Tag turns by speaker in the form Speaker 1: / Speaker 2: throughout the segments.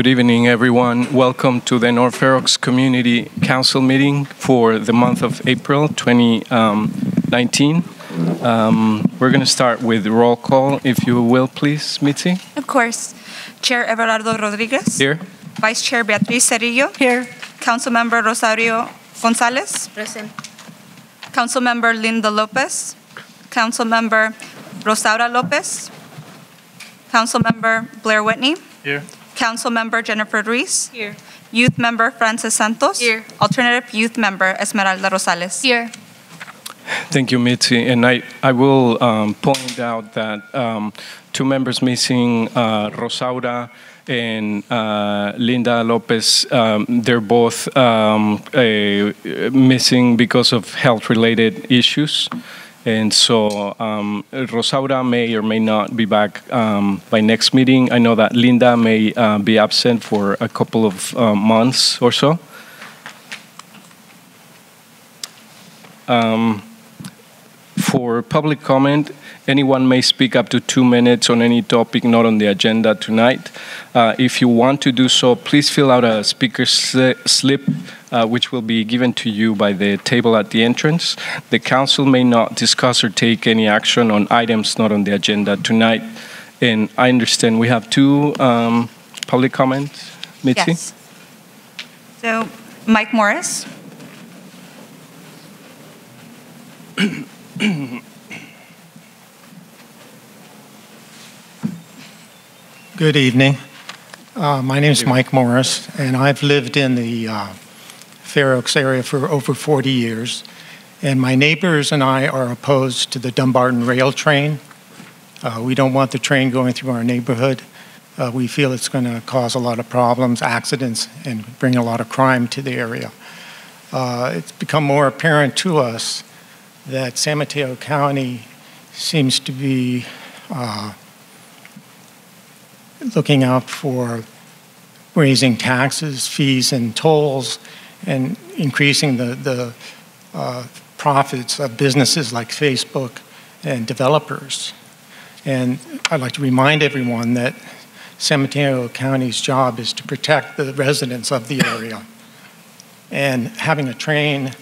Speaker 1: Good evening, everyone. Welcome to the North Fair Oaks Community Council meeting for the month of April 2019. We're going to start with roll call, if you will, please, Mitzi.
Speaker 2: Of course. Chair Everardo Rodriguez.
Speaker 1: Here.
Speaker 2: Vice Chair Beatriz Cerillo. Here. Councilmember Rosario Gonzalez.
Speaker 3: Present.
Speaker 2: Councilmember Linda Lopez. Councilmember Rosaura Lopez. Councilmember Blair Whitney.
Speaker 1: Here.
Speaker 2: Councilmember Jennifer Ruiz.
Speaker 3: Here.
Speaker 2: Youth Member Francis Santos.
Speaker 3: Here.
Speaker 2: Alternative Youth Member Esmeralda Rosales.
Speaker 3: Here.
Speaker 1: Thank you, Mitzi. And I will point out that two members missing, Rosaura and Linda Lopez, they're both missing because of health-related issues. And so Rosaura may or may not be back by next meeting. I know that Linda may be absent for a couple of months or so. For public comment, anyone may speak up to 2 minutes on any topic not on the agenda tonight. If you want to do so, please fill out a speaker slip, which will be given to you by the table at the entrance. The council may not discuss or take any action on items not on the agenda tonight. And I understand we have two public comments. Mitzi?
Speaker 2: Yes. So, Mike Morris.
Speaker 4: Good evening. My name is Mike Morris, and I've lived in the Fair Oaks area for over 40 years. And my neighbors and I are opposed to the Dumbarton Rail Train. We don't want the train going through our neighborhood. We feel it's going to cause a lot of problems, accidents, and bring a lot of crime to the area. It's become more apparent to us that San Mateo County seems to be looking out for raising taxes, fees, and tolls, and increasing the profits of businesses like Facebook and developers. And I'd like to remind everyone that San Mateo County's job is to protect the residents of the area. And having a train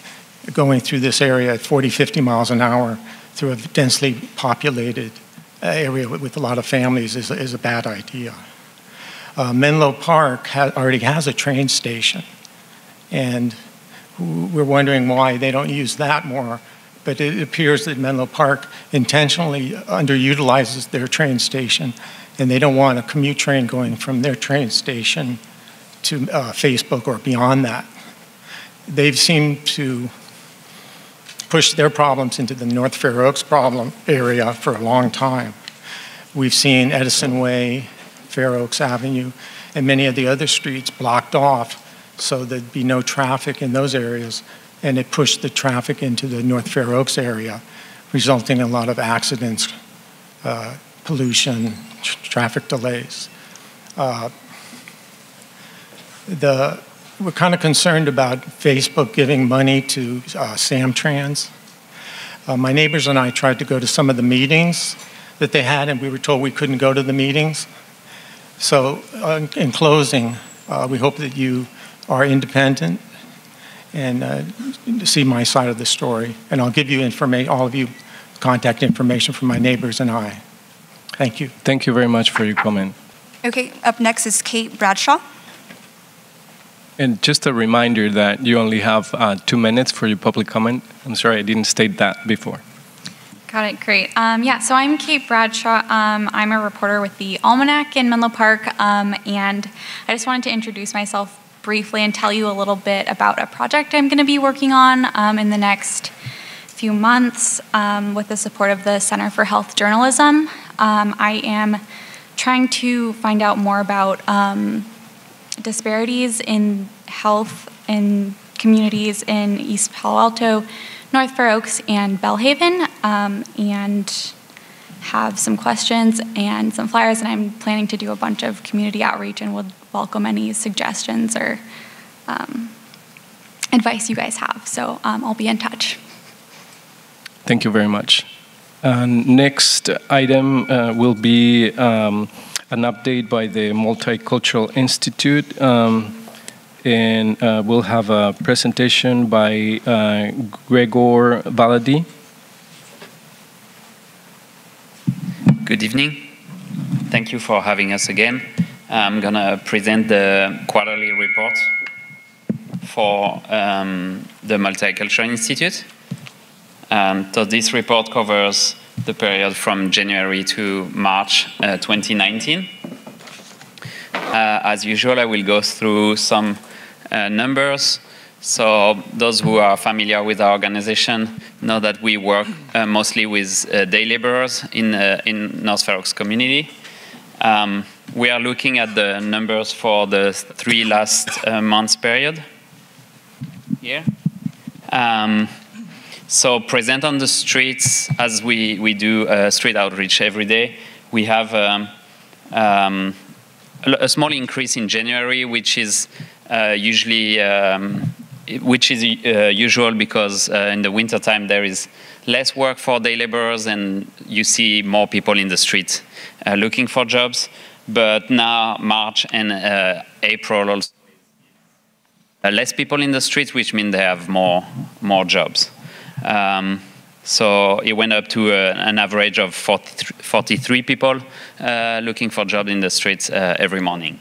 Speaker 4: going through this area at 40, 50 miles an hour through a densely populated area with a lot of families is a bad idea. Menlo Park already has a train station, and we're wondering why they don't use that more. But it appears that Menlo Park intentionally underutilizes their train station, and they don't want a commute train going from their train station to Facebook or beyond that. They've seemed to push their problems into the North Fair Oaks problem area for a long time. We've seen Edison Way, Fair Oaks Avenue, and many of the other streets blocked off so there'd be no traffic in those areas, and it pushed the traffic into the North Fair Oaks area, resulting in a lot of accidents, pollution, traffic delays. We're kind of concerned about Facebook giving money to Samtrans. My neighbors and I tried to go to some of the meetings that they had, and we were told we couldn't go to the meetings. So in closing, we hope that you are independent and see my side of the story. And I'll give you all of you contact information from my neighbors and I. Thank you.
Speaker 1: Thank you very much for your comment.
Speaker 2: Okay, up next is Kate Bradshaw.
Speaker 1: And just a reminder that you only have 2 minutes for your public comment. I'm sorry, I didn't state that before.
Speaker 3: Got it, great. Yeah, so I'm Kate Bradshaw. I'm a reporter with the Almanac in Menlo Park, and I just wanted to introduce myself briefly and tell you a little bit about a project I'm going to be working on in the next few months with the support of the Center for Health Journalism. I am trying to find out more about disparities in health in communities in East Palo Alto, North Fair Oaks, and Bellhaven, and have some questions and some flyers, and I'm planning to do a bunch of community outreach and would welcome any suggestions or advice you guys have. So I'll be in touch.
Speaker 1: Thank you very much. Next item will be an update by the Multicultural Institute, and we'll have a presentation by Gregor Valadi.
Speaker 5: Good evening. Thank you for having us again. I'm going to present the quarterly report for the Multicultural Institute. So this report covers the period from January to March 2019. As usual, I will go through some numbers. So those who are familiar with our organization know that we work mostly with day laborers in North Fair Oaks community. We are looking at the numbers for the 3 last months period here. So present on the streets, as we do street outreach every day, we have a small increase in January, which is usual because in the wintertime there is less work for day laborers and you see more people in the street looking for jobs. But now March and April also less people in the streets, which means they have more jobs. So it went up to an average of 43 people looking for jobs in the streets every morning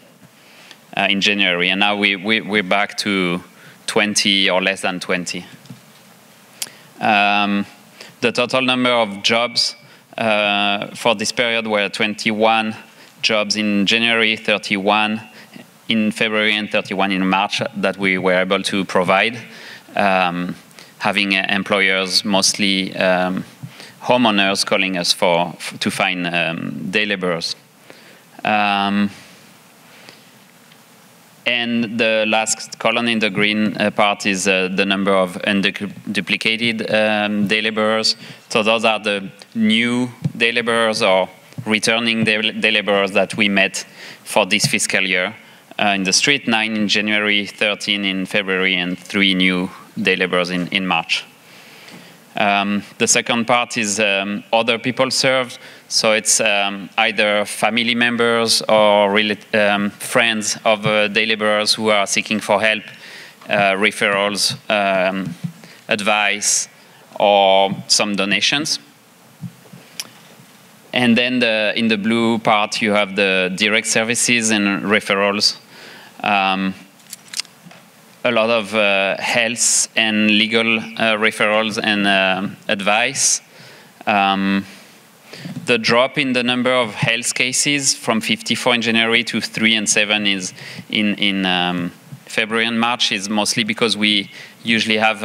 Speaker 5: in January, and now we're back to 20 or less than 20. The total number of jobs for this period were 21 jobs in January, 31 in February, and 31 in March that we were able to provide, having employers, mostly homeowners, calling us to find day laborers. And the last column in the green part is the number of unduplicated day laborers. So those are the new day laborers or returning day laborers that we met for this fiscal year in the street, 9 in January, 13 in February, and 3 new day laborers in March. The second part is other people served. So it's either family members or friends of day laborers who are seeking for help, referrals, advice, or some donations. And then in the blue part, you have the direct services and referrals. A lot of health and legal referrals and advice. The drop in the number of health cases from 54 in January to 3 and 7 is in February and March is mostly because we usually have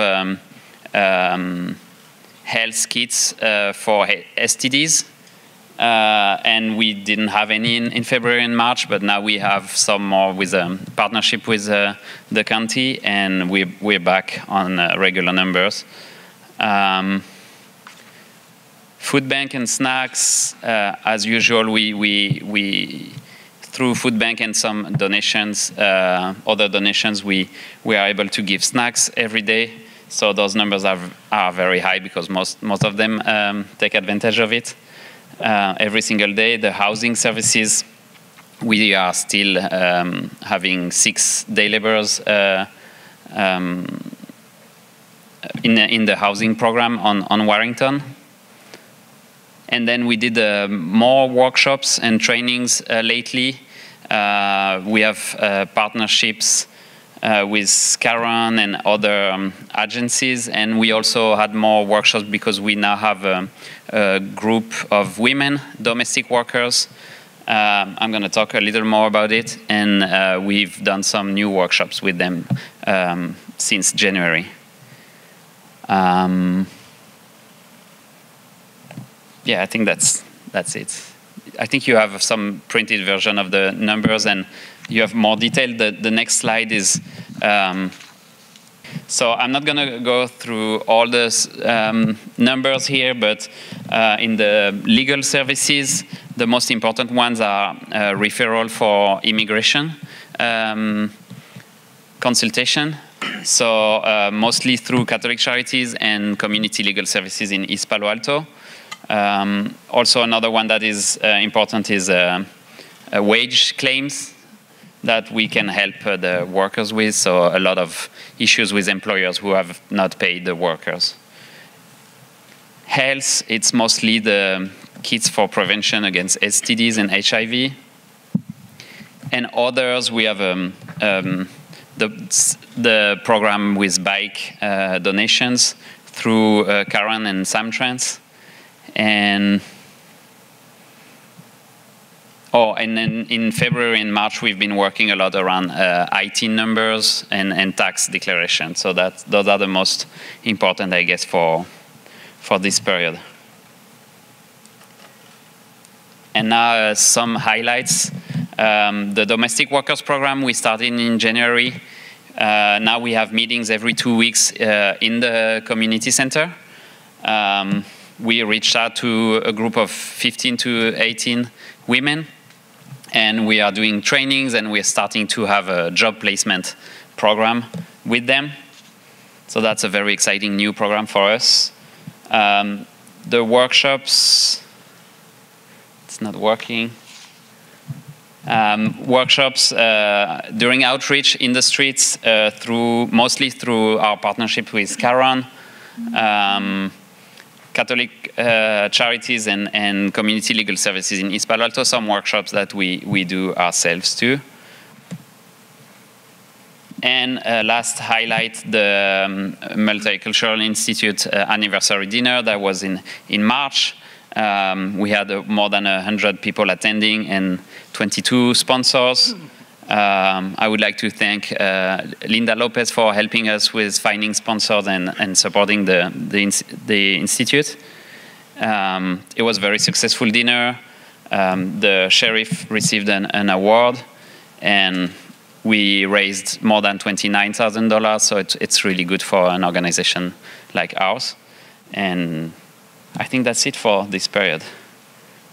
Speaker 5: health kits for STDs. And we didn't have any in February and March, but now we have some more with a partnership with the county, and we're back on regular numbers. Food bank and snacks, as usual, we through food bank and some donations, other donations, we are able to give snacks every day. So those numbers are very high because most of them take advantage of it. Every single day. The housing services, we are still having 6 day laborers in the housing program on Warrington. And then we did more workshops and trainings lately. We have partnerships with Karen and other agencies, and we also had more workshops because we now have a group of women domestic workers. I'm going to talk a little more about it, and we've done some new workshops with them since January. Yeah, I think that's it. I think you have some printed version of the numbers, and you have more detail. The next slide is, so I'm not going to go through all the numbers here, but in the legal services, the most important ones are referral for immigration, consultation, so mostly through Catholic Charities and community legal services in East Palo Alto. Also another one that is important is wage claims that we can help the workers with. So a lot of issues with employers who have not paid the workers. Health, it's mostly the kits for prevention against STDs and HIV. And others, we have the program with bike donations through Karen and Samtrans. And and then in February and March, we've been working a lot around IT numbers and tax declaration. So those are the most important, I guess, for this period. And now some highlights. The domestic workers program we started in January. Now we have meetings every 2 weeks in the community center. We reached out to a group of 15 to 18 women, and we are doing trainings, and we're starting to have a job placement program with them. So that's a very exciting new program for us. The workshops, it's not working. Workshops during outreach in the streets, mostly through our partnership with Karen, Catholic charities and community legal services in East Palo Alto, some workshops that we do ourselves too. And last highlight, the Multicultural Institute anniversary dinner that was in March. We had more than 100 people attending and 22 sponsors. I would like to thank Linda Lopez for helping us with finding sponsors and supporting the Institute. It was a very successful dinner. The sheriff received an award, and we raised more than $29,000, so it's really good for an organization like ours. And I think that's it for this period.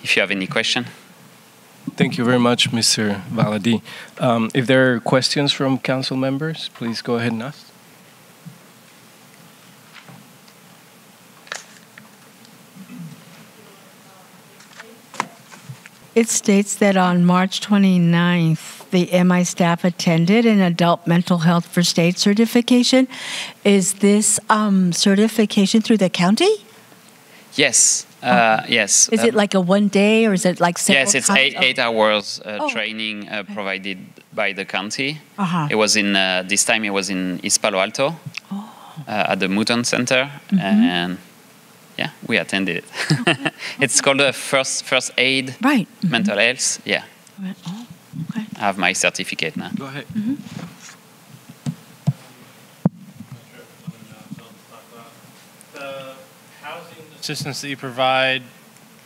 Speaker 5: If you have any question.
Speaker 1: Thank you very much, Mr. Valadi. If there are questions from council members, please go ahead and ask.
Speaker 6: It states that on March 29th, the MI staff attended an adult mental health first aid certification. Is this certification through the county?
Speaker 5: Yes. Yes.
Speaker 6: Is it like a one day, or is it like several
Speaker 5: Yes, it's
Speaker 6: times?
Speaker 5: 8 hours training provided by the county. It was in, this time it was in East Palo Alto at the Mouton Center. And yeah, we attended it. It's called a first aid, mental health. Yeah.
Speaker 6: Oh, okay.
Speaker 5: I have my certificate now.
Speaker 1: Go ahead.
Speaker 7: The housing assistance that you provide,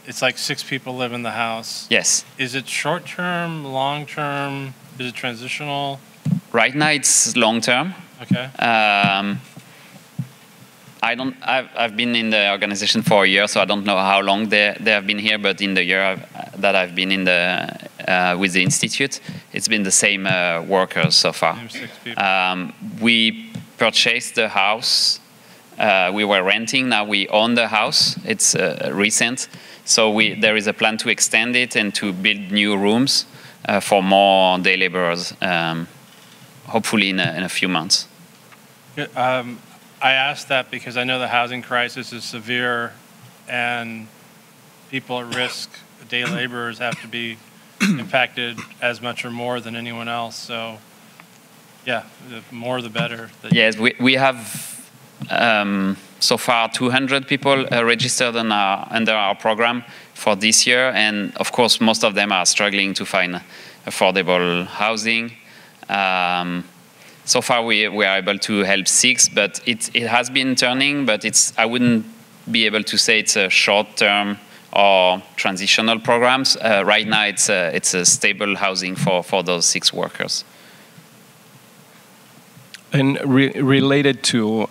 Speaker 7: it's like 6 people live in the house.
Speaker 5: Yes.
Speaker 7: Is it short-term, long-term? Is it transitional?
Speaker 5: Right now it's long-term.
Speaker 7: Okay.
Speaker 5: I've been in the organization for a year, so I don't know how long they have been here, but in the year that I've been in with the Institute, it's been the same workers so far.
Speaker 7: Same 6 people.
Speaker 5: We purchased the house. We were renting, now we own the house. It's recent. So there is a plan to extend it and to build new rooms for more day laborers, hopefully in a few months.
Speaker 7: I asked that because I know the housing crisis is severe and people at risk, day laborers, have to be impacted as much or more than anyone else. So, yeah, the more the better.
Speaker 5: Yes, we have so far 200 people registered under our program for this year. And, of course, most of them are struggling to find affordable housing. So far, we are able to help 6, but it has been turning, but I wouldn't be able to say it's a short-term or transitional programs. Right now, it's a stable housing for those 6 workers. And
Speaker 1: related to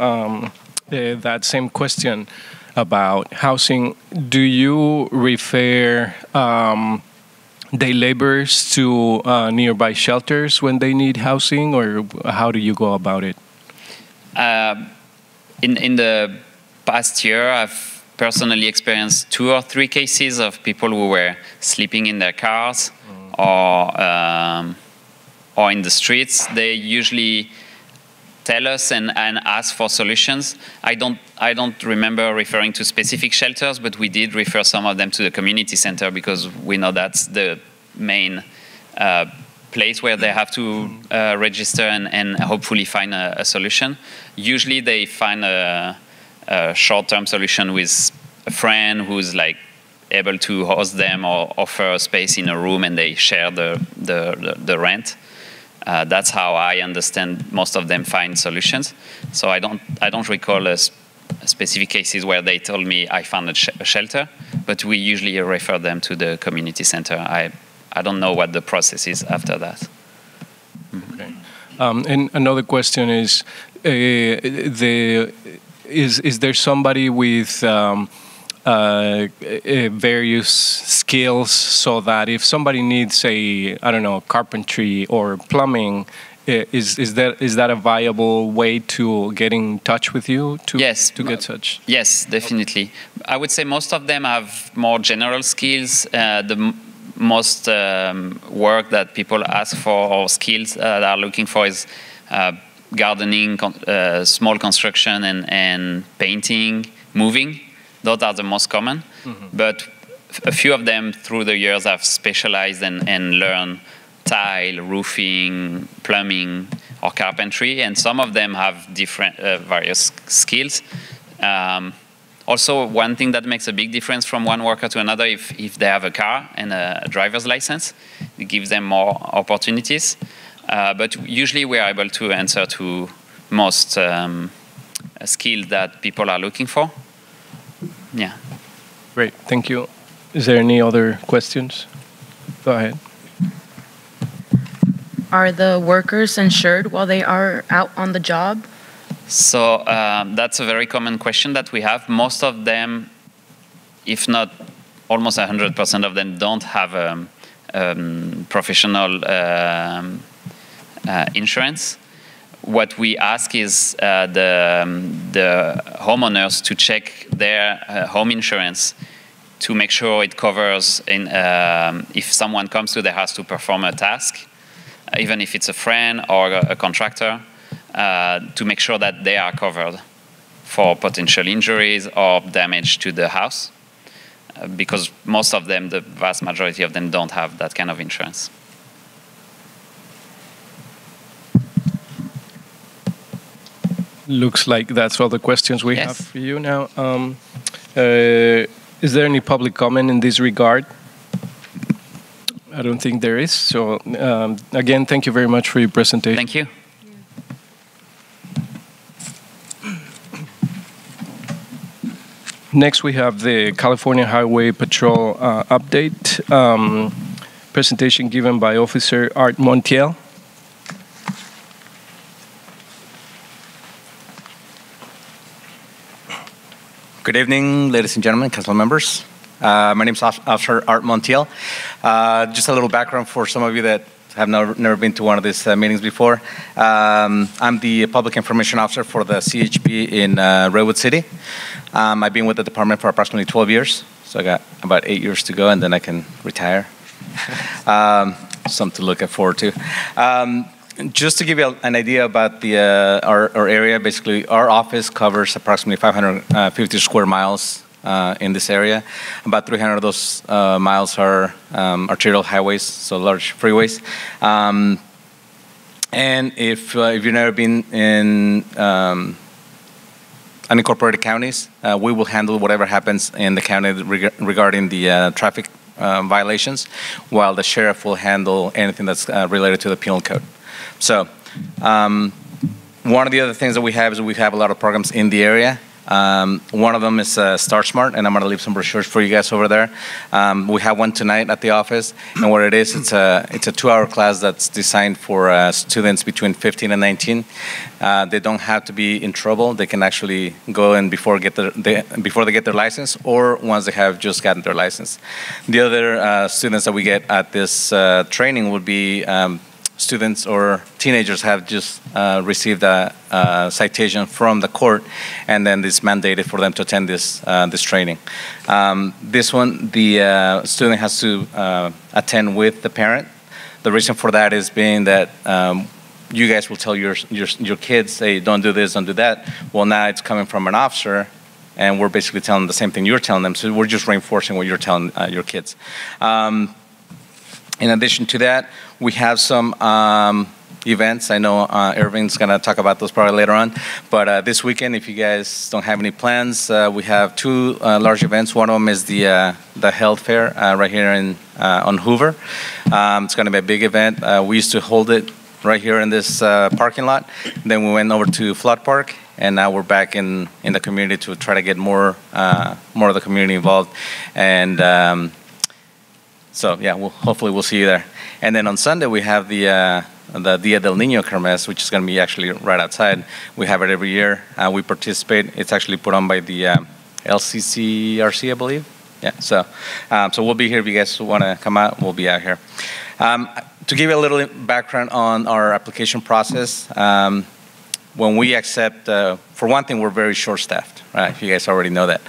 Speaker 1: that same question about housing, do you refer day laborers to nearby shelters when they need housing, or how do you go about it?
Speaker 5: In the past year, I've personally experienced 2 or 3 cases of people who were sleeping in their cars or in the streets, they usually tell us and ask for solutions. I don't remember referring to specific shelters, but we did refer some of them to the community center because we know that's the main place where they have to register and hopefully find a solution. Usually they find a short-term solution with a friend who's like able to host them or offer a space in a room, and they share the rent. That's how I understand most of them find solutions. So I don't recall specific cases where they told me I found a shelter, but we usually refer them to the community center. I don't know what the process is after that.
Speaker 1: Okay. And another question is, is there somebody with various skills, so that if somebody needs carpentry or plumbing, is that a viable way to get in touch with you to get such?
Speaker 5: Yes, definitely. I would say most of them have more general skills. The most work that people ask for or skills that are looking for is gardening, small construction, and painting, moving. Those are the most common. Mm-hmm. But a few of them through the years have specialized and learned tile, roofing, plumbing, or carpentry, and some of them have different various skills. Also, one thing that makes a big difference from one worker to another, if they have a car and a driver's license, it gives them more opportunities. But usually we are able to answer to most skills that people are looking for. Yeah.
Speaker 1: Great, thank you. Is there any other questions? Go ahead.
Speaker 8: Are the workers insured while they are out on the job?
Speaker 5: So that's a very common question that we have. Most of them, if not almost 100% of them, don't have professional insurance. What we ask is the homeowners to check their home insurance to make sure it covers if someone comes to their house to perform a task, even if it's a friend or a contractor, to make sure that they are covered for potential injuries or damage to the house, because most of them, the vast majority of them, don't have that kind of insurance.
Speaker 1: Looks like that's all the questions we have for you now. Is there any public comment in this regard? I don't think there is. So again, thank you very much for your presentation.
Speaker 5: Thank you.
Speaker 1: Next, we have the California Highway Patrol update. Presentation given by Officer Art Montiel.
Speaker 9: Good evening, ladies and gentlemen, council members. My name is Officer Art Montiel. Just a little background for some of you that have never been to one of these meetings before. I'm the Public Information Officer for the CHP in Redwood City. I've been with the department for approximately 12 years, so I got about 8 years to go, and then I can retire. Something to look forward to. Just to give you an idea about our area, basically our office covers approximately 550 square miles in this area. About 300 of those miles are arterial highways, so large freeways. And if you've never been in unincorporated counties, we will handle whatever happens in the county regarding the traffic violations, while the sheriff will handle anything that's related to the penal code. So one of the other things that we have is we have a lot of programs in the area. One of them is Start Smart, and I'm going to leave some brochures for you guys over there. We have one tonight at the office, and what it is, it's a 2-hour class that's designed for students between 15 and 19. They don't have to be in trouble. They can actually go in before they get their license, or once they have just gotten their license. The other students that we get at this training would be students or teenagers have just received a citation from the court, and then it's mandated for them to attend this training. This one, the student has to attend with the parent. The reason for that is being that you guys will tell your kids, hey, don't do this, don't do that. Well, now it's coming from an officer, and we're basically telling them the same thing you're telling them. So we're just reinforcing what you're telling your kids. In addition to that, we have some events. I know Irving's going to talk about those probably later on. But this weekend, if you guys don't have any plans, we have two large events. One of them is the health fair right here on Hoover. It's going to be a big event. We used to hold it right here in this parking lot. Then we went over to Flood Park, and now we're back in the community to try to get more of the community involved. And so yeah, hopefully we'll see you there. And then on Sunday we have the Dia del Niño Kermés, which is going to be actually right outside. We have it every year. We participate. It's actually put on by the LCCRC, I believe. Yeah. So we'll be here if you guys want to come out. We'll be out here. To give you a little background on our application process, when we accept, for one thing, we're very short-staffed, right? If you guys already know that.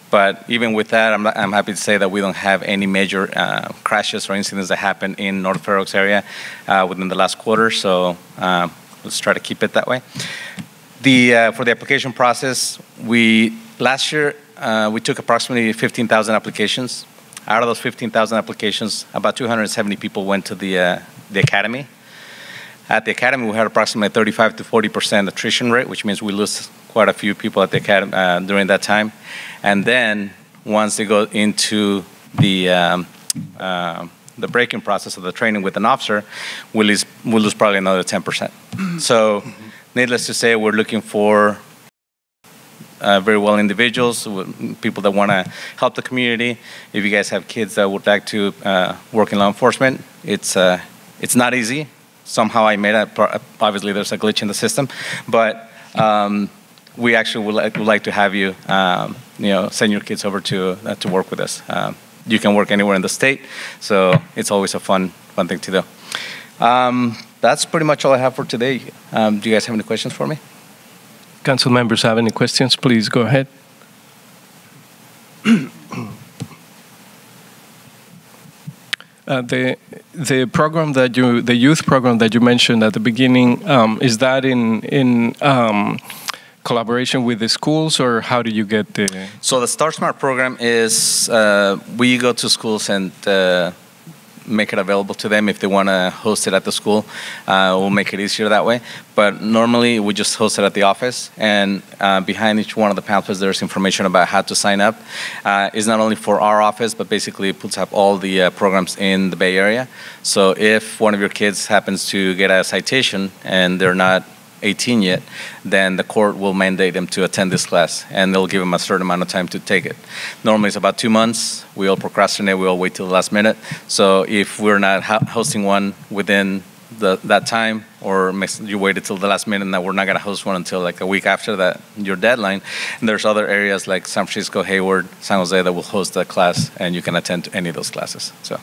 Speaker 9: But even with that, I'm happy to say that we don't have any major crashes or incidents that happen in North Fair Oaks area within the last quarter. So let's try to keep it that way. For the application process, last year we took approximately 15,000 applications. Out of those 15,000 applications, about 270 people went to the academy. At the academy, we had approximately 35 to 40% attrition rate, which means we lose quite a few people at the academy during that time. And then once they go into the break-in process of the training with an officer, we'll lose probably another 10%. So needless to say, we're looking for very well individuals, people that want to help the community. If you guys have kids that would like to work in law enforcement, it's not easy. Somehow I made it. Obviously, there's a glitch in the system, but we actually would like to have you, send your kids over to work with us. You can work anywhere in the state, so it's always a fun thing to do. That's pretty much all I have for today. Do you guys have any questions for me?
Speaker 1: Council members have any questions, please go ahead. The program the youth program that you mentioned at the beginning, is that in collaboration with the schools, or how do you get the?
Speaker 9: So the Start Smart program is we go to schools and make it available to them if they want to host it at the school. We'll make it easier that way. But normally we just host it at the office, and behind each one of the pamphlets there's information about how to sign up. It's not only for our office, but basically it puts up all the programs in the Bay Area. So if one of your kids happens to get a citation and they're not 18 yet, then the court will mandate them to attend this class, and they'll give them a certain amount of time to take it. Normally it's about 2 months. We all procrastinate. We all wait till the last minute. So if we're not hosting one within that time, or you waited till the last minute, and that we're not going to host one until like a week after your deadline, and there's other areas like San Francisco, Hayward, San Jose that will host that class, and you can attend to any of those classes. So.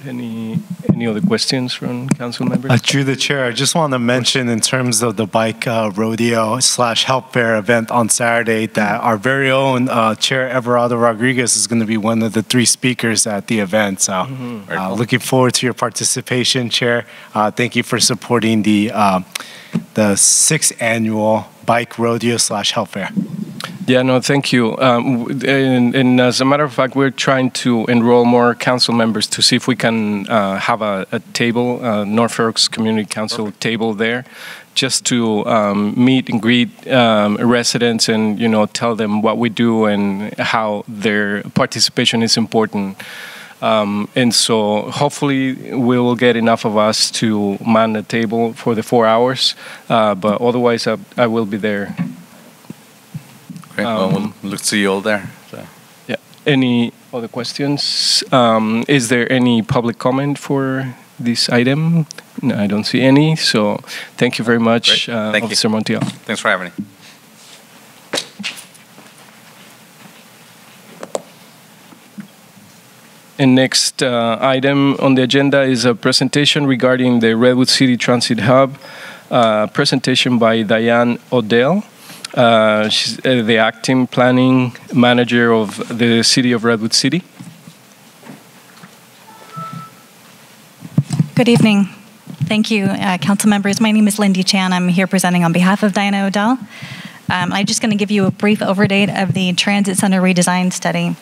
Speaker 1: Any other questions from council members?
Speaker 10: Through the chair, I just want to mention in terms of the bike rodeo / help fair event on Saturday that our very own Chair Everardo Rodriguez is going to be one of the 3 speakers at the event. So cool. Looking forward to your participation, Chair. Thank you for supporting the 6th annual bike rodeo / help fair.
Speaker 1: Yeah, no, thank you. And as a matter of fact, we're trying to enroll more council members to see if we can have a table, North Fair Oaks Community Council table there, just to meet and greet residents and, tell them what we do and how their participation is important. And so hopefully we will get enough of us to man the table for the 4 hours, but otherwise I will be there.
Speaker 9: Great. Well, we'll look to see you all there. So.
Speaker 1: Yeah. Any other questions? Is there any public comment for this item? No, I don't see any. So thank you very much, Officer Montiel.
Speaker 9: Thanks for having me.
Speaker 1: And next item on the agenda is a presentation regarding the Redwood City Transit Hub, presentation by Diane Odell. She's the acting planning manager of the city of Redwood City.
Speaker 11: Good evening. Thank you, council members. My name is Lindy Chan. I'm here presenting on behalf of Diana Odell. I'm just going to give you a brief overview of the Transit Center Redesign Study.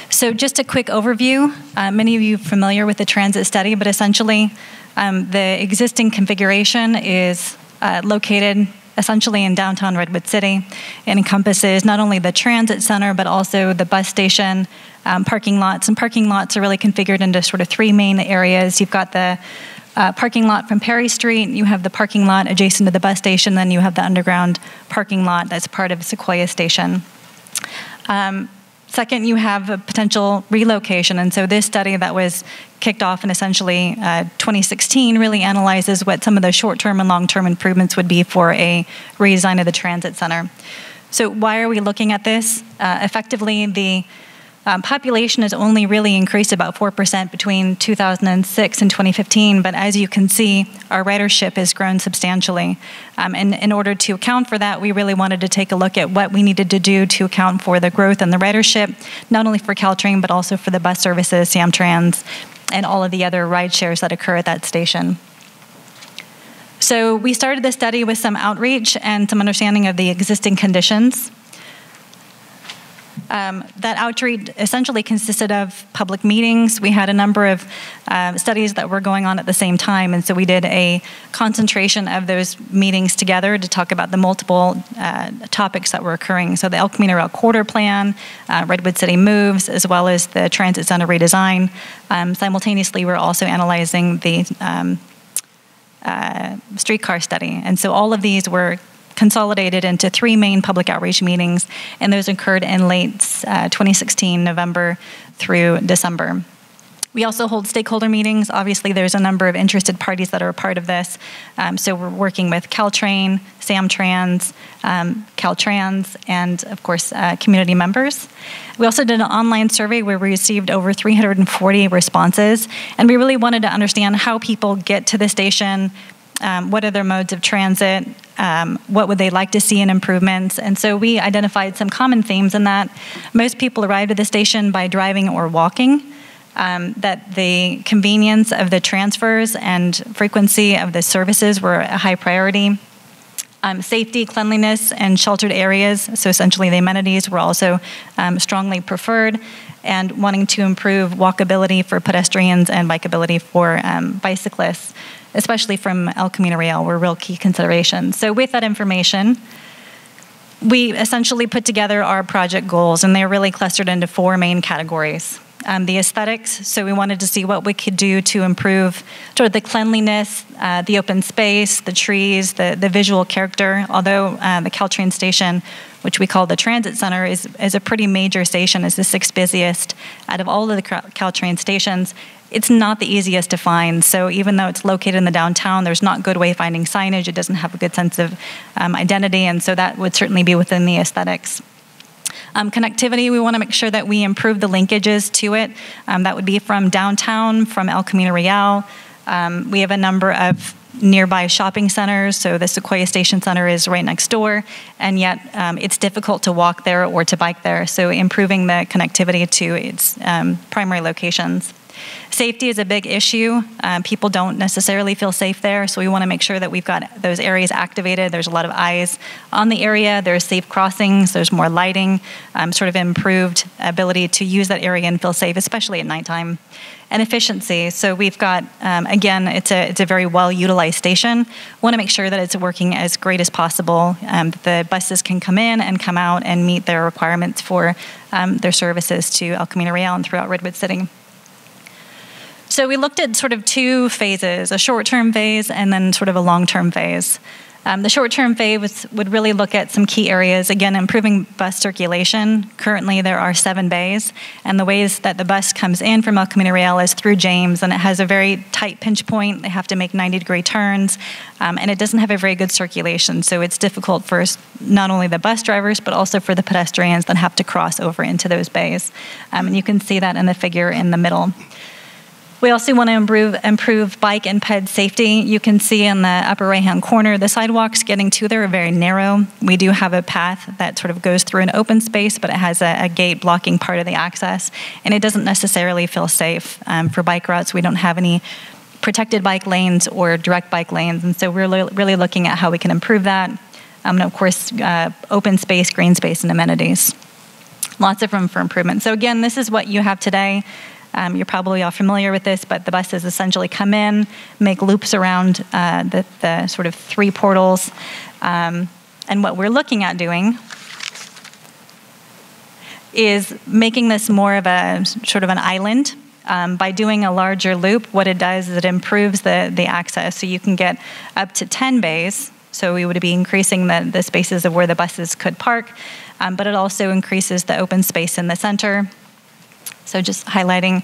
Speaker 11: So just a quick overview. Many of you are familiar with the transit study, but essentially the existing configuration is located essentially in downtown Redwood City. It encompasses not only the transit center, but also the bus station, parking lots. And parking lots are really configured into sort of three main areas. You've got the parking lot from Perry Street, you have the parking lot adjacent to the bus station, then you have the underground parking lot that's part of Sequoia Station. Second, you have a potential relocation, and so this study that was kicked off in essentially 2016 really analyzes what some of the short-term and long-term improvements would be for a redesign of the transit center. So why are we looking at this? Effectively, the population has only really increased about 4% between 2006 and 2015, but as you can see, our ridership has grown substantially. And in order to account for that, we really wanted to take a look at what we needed to do to account for the growth in the ridership, not only for Caltrain, but also for the bus services, Samtrans, and all of the other ride shares that occur at that station. So we started the study with some outreach and some understanding of the existing conditions. That outreach essentially consisted of public meetings. We had a number of studies that were going on at the same time, and so we did a concentration of those meetings together to talk about the multiple topics that were occurring. So the El Camino Rail Corridor Plan, Redwood City Moves, as well as the Transit Center Redesign. Simultaneously, we're also analyzing the streetcar study, and so all of these were consolidated into three main public outreach meetings, and those occurred in late 2016, November through December. We also hold stakeholder meetings. Obviously, there's a number of interested parties that are a part of this. So we're working with Caltrain, Samtrans, Caltrans, and of course, community members. We also did an online survey where we received over 340 responses, and we really wanted to understand how people get to the station, what are their modes of transit, what would they like to see in improvements. And so we identified some common themes in that. Most people arrived at the station by driving or walking, that the convenience of the transfers and frequency of the services were a high priority. Safety, cleanliness, and sheltered areas, so essentially the amenities, were also strongly preferred, and wanting to improve walkability for pedestrians and bikeability for bicyclists, especially from El Camino Real, were real key considerations. So with that information, we essentially put together our project goals, and they're really clustered into four main categories. The aesthetics, so we wanted to see what we could do to improve sort of the cleanliness, the open space, the trees, the visual character. Although the Caltrain station, which we call the Transit Center, is a pretty major station, is the sixth busiest out of all of the Caltrain stations. It's not the easiest to find. So even though it's located in the downtown, there's not good wayfinding signage. It doesn't have a good sense of identity, and so that would certainly be within the aesthetics. Connectivity, we want to make sure that we improve the linkages to it. That would be from downtown, from El Camino Real. We have a number of nearby shopping centers, so the Sequoia Station Center is right next door, and yet it's difficult to walk there or to bike there, so improving the connectivity to its primary locations. Safety is a big issue. People don't necessarily feel safe there, so we want to make sure that we've got those areas activated. There's a lot of eyes on the area. There's safe crossings. There's more lighting, sort of improved ability to use that area and feel safe, especially at nighttime. And efficiency. So we've got, again, it's a very well-utilized station. Want to make sure that it's working as great as possible. The buses can come in and come out and meet their requirements for their services to El Camino Real and throughout Redwood City. So we looked at sort of two phases, a short-term phase and then sort of a long-term phase. The short-term phase would really look at some key areas. Again, improving bus circulation. Currently, there are 7 bays, and the ways that the bus comes in from El Camino Real is through James, and it has a very tight pinch point. They have to make 90-degree turns, and it doesn't have a very good circulation, so it's difficult for not only the bus drivers, but also for the pedestrians that have to cross over into those bays. And you can see that in the figure in the middle. We also want to improve bike and ped safety. You can see in the upper right-hand corner, the sidewalks getting to there are very narrow. We do have a path that sort of goes through an open space, but it has a gate blocking part of the access, and it doesn't necessarily feel safe. For bike routes, we don't have any protected bike lanes or direct bike lanes, and so we're really looking at how we can improve that. And of course, open space, green space, and amenities. Lots of room for improvement. So again, this is what you have today. You're probably all familiar with this, but the buses essentially come in, make loops around the sort of 3 portals. And what we're looking at doing is making this more of a sort of an island. By doing a larger loop, what it does is it improves the access. So you can get up to 10 bays. So we would be increasing the spaces of where the buses could park, but it also increases the open space in the center. So just highlighting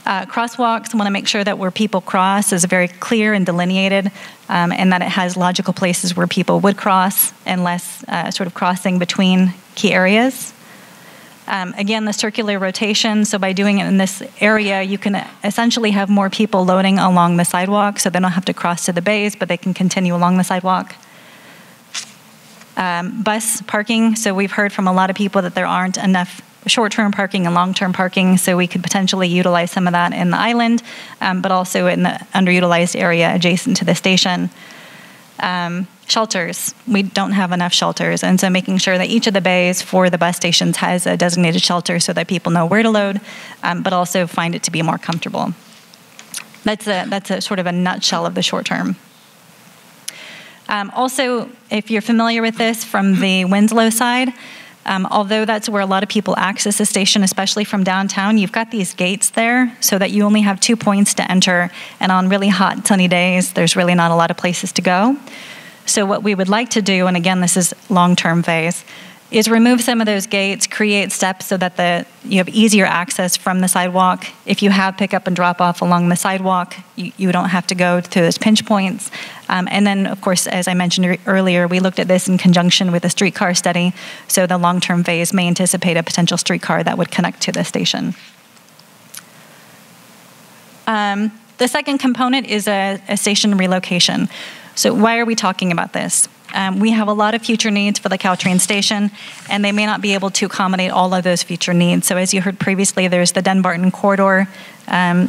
Speaker 11: crosswalks, I want to make sure that where people cross is very clear and delineated, and that it has logical places where people would cross and less sort of crossing between key areas. Again, the circular rotation, so by doing it in this area, you can essentially have more people loading along the sidewalk, so they don't have to cross to the bays, but they can continue along the sidewalk. Bus parking, so we've heard from a lot of people that there aren't enough short-term parking and long-term parking, so we could potentially utilize some of that in the island, but also in the underutilized area adjacent to the station. Shelters, we don't have enough shelters, and so making sure that each of the bays for the bus stations has a designated shelter so that people know where to load, but also find it to be more comfortable. That's a sort of a nutshell of the short-term. Also, if you're familiar with this from the Winslow side, although that's where a lot of people access the station, especially from downtown, you've got these gates there so that you only have 2 points to enter, and on really hot, sunny days, there's really not a lot of places to go. So what we would like to do, and again, this is long-term phase, is remove some of those gates, create steps so that you have easier access from the sidewalk. If you have pickup and drop off along the sidewalk, you don't have to go to those pinch points. And then, of course, as I mentioned earlier, we looked at this in conjunction with a streetcar study, so the long-term phase may anticipate a potential streetcar that would connect to the station. The second component is a station relocation. So why are we talking about this? We have a lot of future needs for the Caltrain station, and they may not be able to accommodate all of those future needs. So as you heard previously, there's the Dunbarton Corridor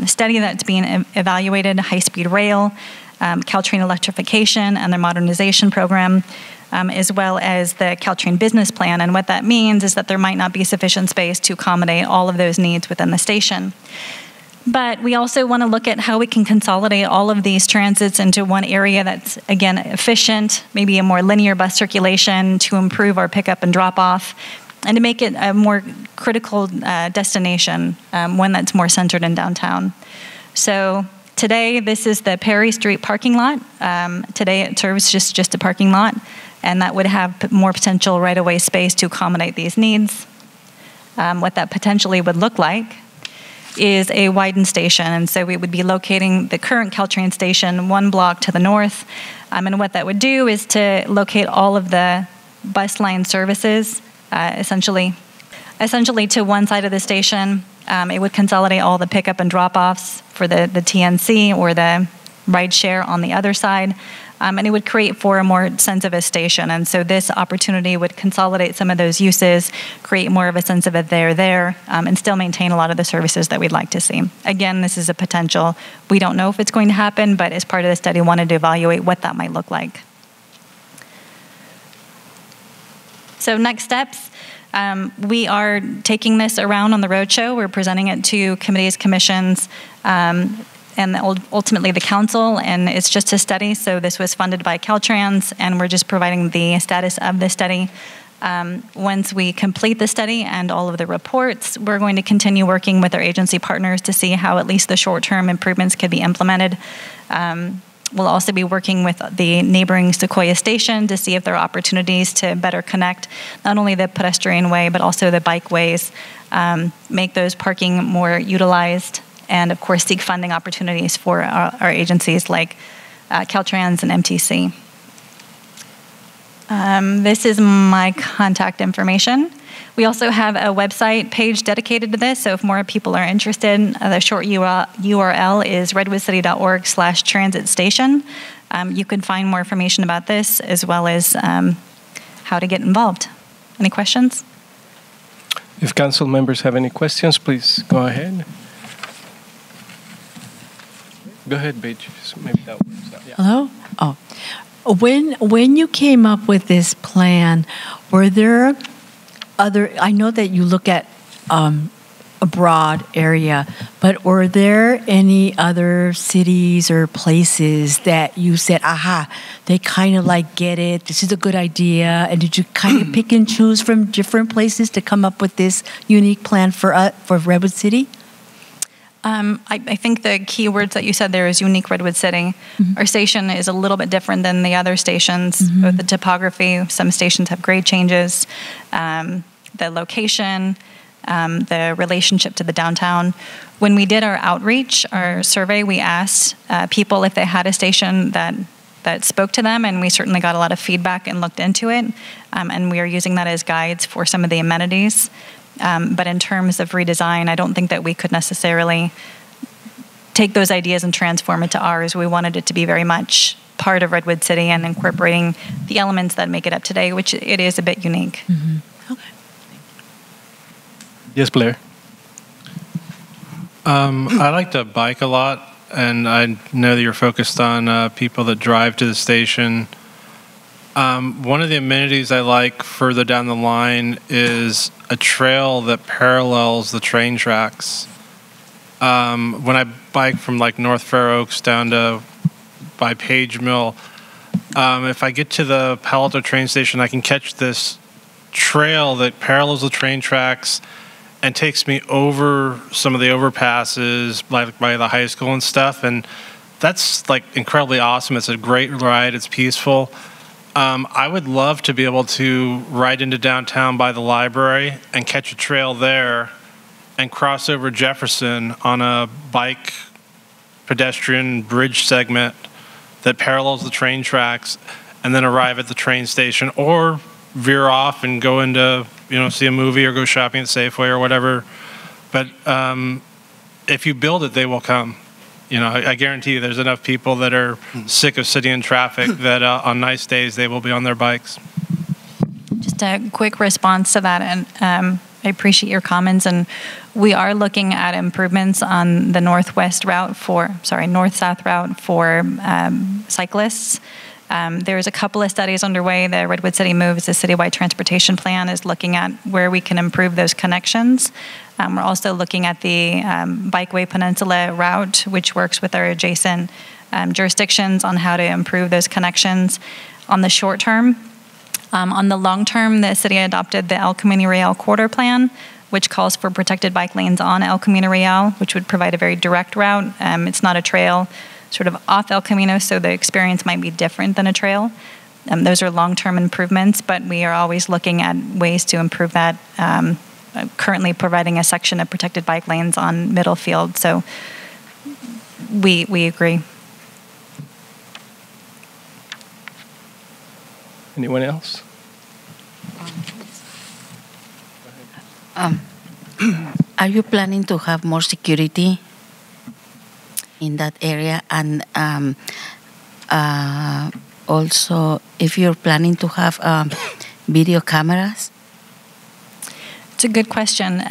Speaker 11: study that's being evaluated, high-speed rail, Caltrain electrification and their modernization program, as well as the Caltrain business plan. And what that means is that there might not be sufficient space to accommodate all of those needs within the station. But we also want to look at how we can consolidate all of these transits into one area that's, again, efficient, maybe a more linear bus circulation to improve our pickup and drop off, and to make it a more critical destination, one that's more centered in downtown. So today, this is the Perry Street parking lot. Today, it serves just a parking lot, and that would have more potential right-of-way space to accommodate these needs. What that potentially would look like is a widened station, and so we would be locating the current Caltrain station 1 block to the north, and what that would do is to locate all of the bus line services essentially to one side of the station. It would consolidate all the pickup and drop-offs for the TNC or the ride share on the other side, and it would create for a more sense of a station. And so this opportunity would consolidate some of those uses, create more of a sense of a there, and still maintain a lot of the services that we'd like to see. Again, this is a potential. We don't know if it's going to happen, but as part of the study, wanted to evaluate what that might look like. So next steps. We are taking this around on the roadshow. We're presenting it to committees, commissions, and ultimately the council, and it's just a study, so this was funded by Caltrans, and we're just providing the status of the study. Once we complete the study and all of the reports, we're going to continue working with our agency partners to see how at least the short-term improvements could be implemented. We'll also be working with the neighboring Sequoia Station to see if there are opportunities to better connect not only the pedestrian way, but also the bikeways, make those parking more utilized, and of course seek funding opportunities for our agencies like Caltrans and MTC. This is my contact information. We also have a website page dedicated to this, so if more people are interested, the short URL is redwoodcity.org/transit station. You can find more information about this as well as how to get involved. Any questions?
Speaker 1: If council members have any questions, please go ahead. Go ahead, Paige. Maybe that works out. Yeah.
Speaker 6: Hello? Oh. When you came up with this plan, were there I know that you look at a broad area, but were there any other cities or places that you said, aha, they kind of like get it, this is a good idea, and did you kind of pick and choose from different places to come up with this unique plan for Redwood City?
Speaker 11: I think the key words that you said there is unique Redwood City. Mm-hmm. Our station is a little bit different than the other stations, mm-hmm. with the topography. Some stations have grade changes, the location, the relationship to the downtown. When we did our outreach, our survey, we asked people if they had a station that spoke to them, and we certainly got a lot of feedback and looked into it. And we are using that as guides for some of the amenities. But in terms of redesign, I don't think that we could necessarily take those ideas and transform it to ours. We wanted it to be very much part of Redwood City and incorporating the elements that make it up today, which it is a bit unique.
Speaker 6: Mm-hmm. Okay.
Speaker 1: Yes, Blair.
Speaker 7: I like to bike a lot, and I know that you're focused on people that drive to the station. One of the amenities I like further down the line is a trail that parallels the train tracks. When I bike from like North Fair Oaks down to by Page Mill, if I get to the Palo Alto train station, I can catch this trail that parallels the train tracks and takes me over some of the overpasses like by the high school and stuff. And that's like incredibly awesome. It's a great ride. It's peaceful. I would love to be able to ride into downtown by the library and catch a trail there and cross over Jefferson on a bike pedestrian bridge segment that parallels the train tracks, and then arrive at the train station, or veer off and go into, see a movie or go shopping at Safeway or whatever. But if you build it, they will come. I guarantee you there's enough people that are sick of sitting in traffic that on nice days they will be on their bikes.
Speaker 11: Just a quick response to that, and I appreciate your comments. And we are looking at improvements on the north-south route for cyclists. There's a couple of studies underway. The Redwood City Moves, the citywide transportation plan, is looking at where we can improve those connections. We're also looking at the Bikeway Peninsula route, which works with our adjacent jurisdictions on how to improve those connections on the short term. On the long term, the city adopted the El Camino Real Corridor Plan, which calls for protected bike lanes on El Camino Real, which would provide a very direct route. It's not a trail sort of off El Camino, so the experience might be different than a trail. Those are long-term improvements, but we are always looking at ways to improve that. Currently providing a section of protected bike lanes on Middlefield, so we agree.
Speaker 1: Anyone else?
Speaker 12: Are you planning to have more security in that area? And also, if you're planning to have video cameras?
Speaker 11: It's a good question.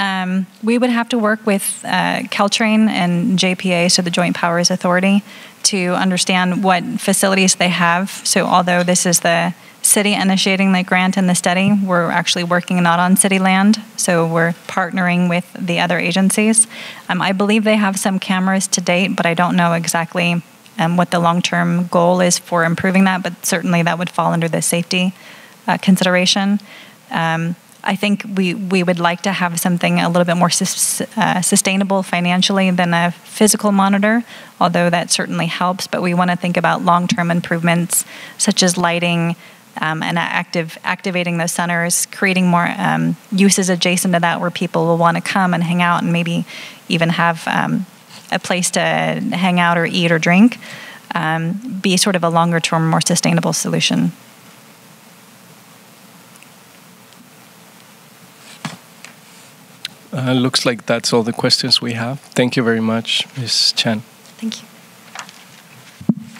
Speaker 11: We would have to work with Caltrain and JPA, so the Joint Powers Authority, to understand what facilities they have. So although this is the city initiating the grant and the study, we're actually working not on city land, so we're partnering with the other agencies. I believe they have some cameras to date, but I don't know exactly what the long-term goal is for improving that, but certainly that would fall under the safety consideration. I think we would like to have something a little bit more sustainable financially than a physical monitor, although that certainly helps. But we want to think about long-term improvements such as lighting and activating those centers, creating more uses adjacent to that where people will want to come and hang out and maybe even have a place to hang out or eat or drink, be sort of a longer-term, more sustainable solution.
Speaker 1: Looks like that's all the questions we have. Thank you very much, Ms. Chan.
Speaker 11: Thank you.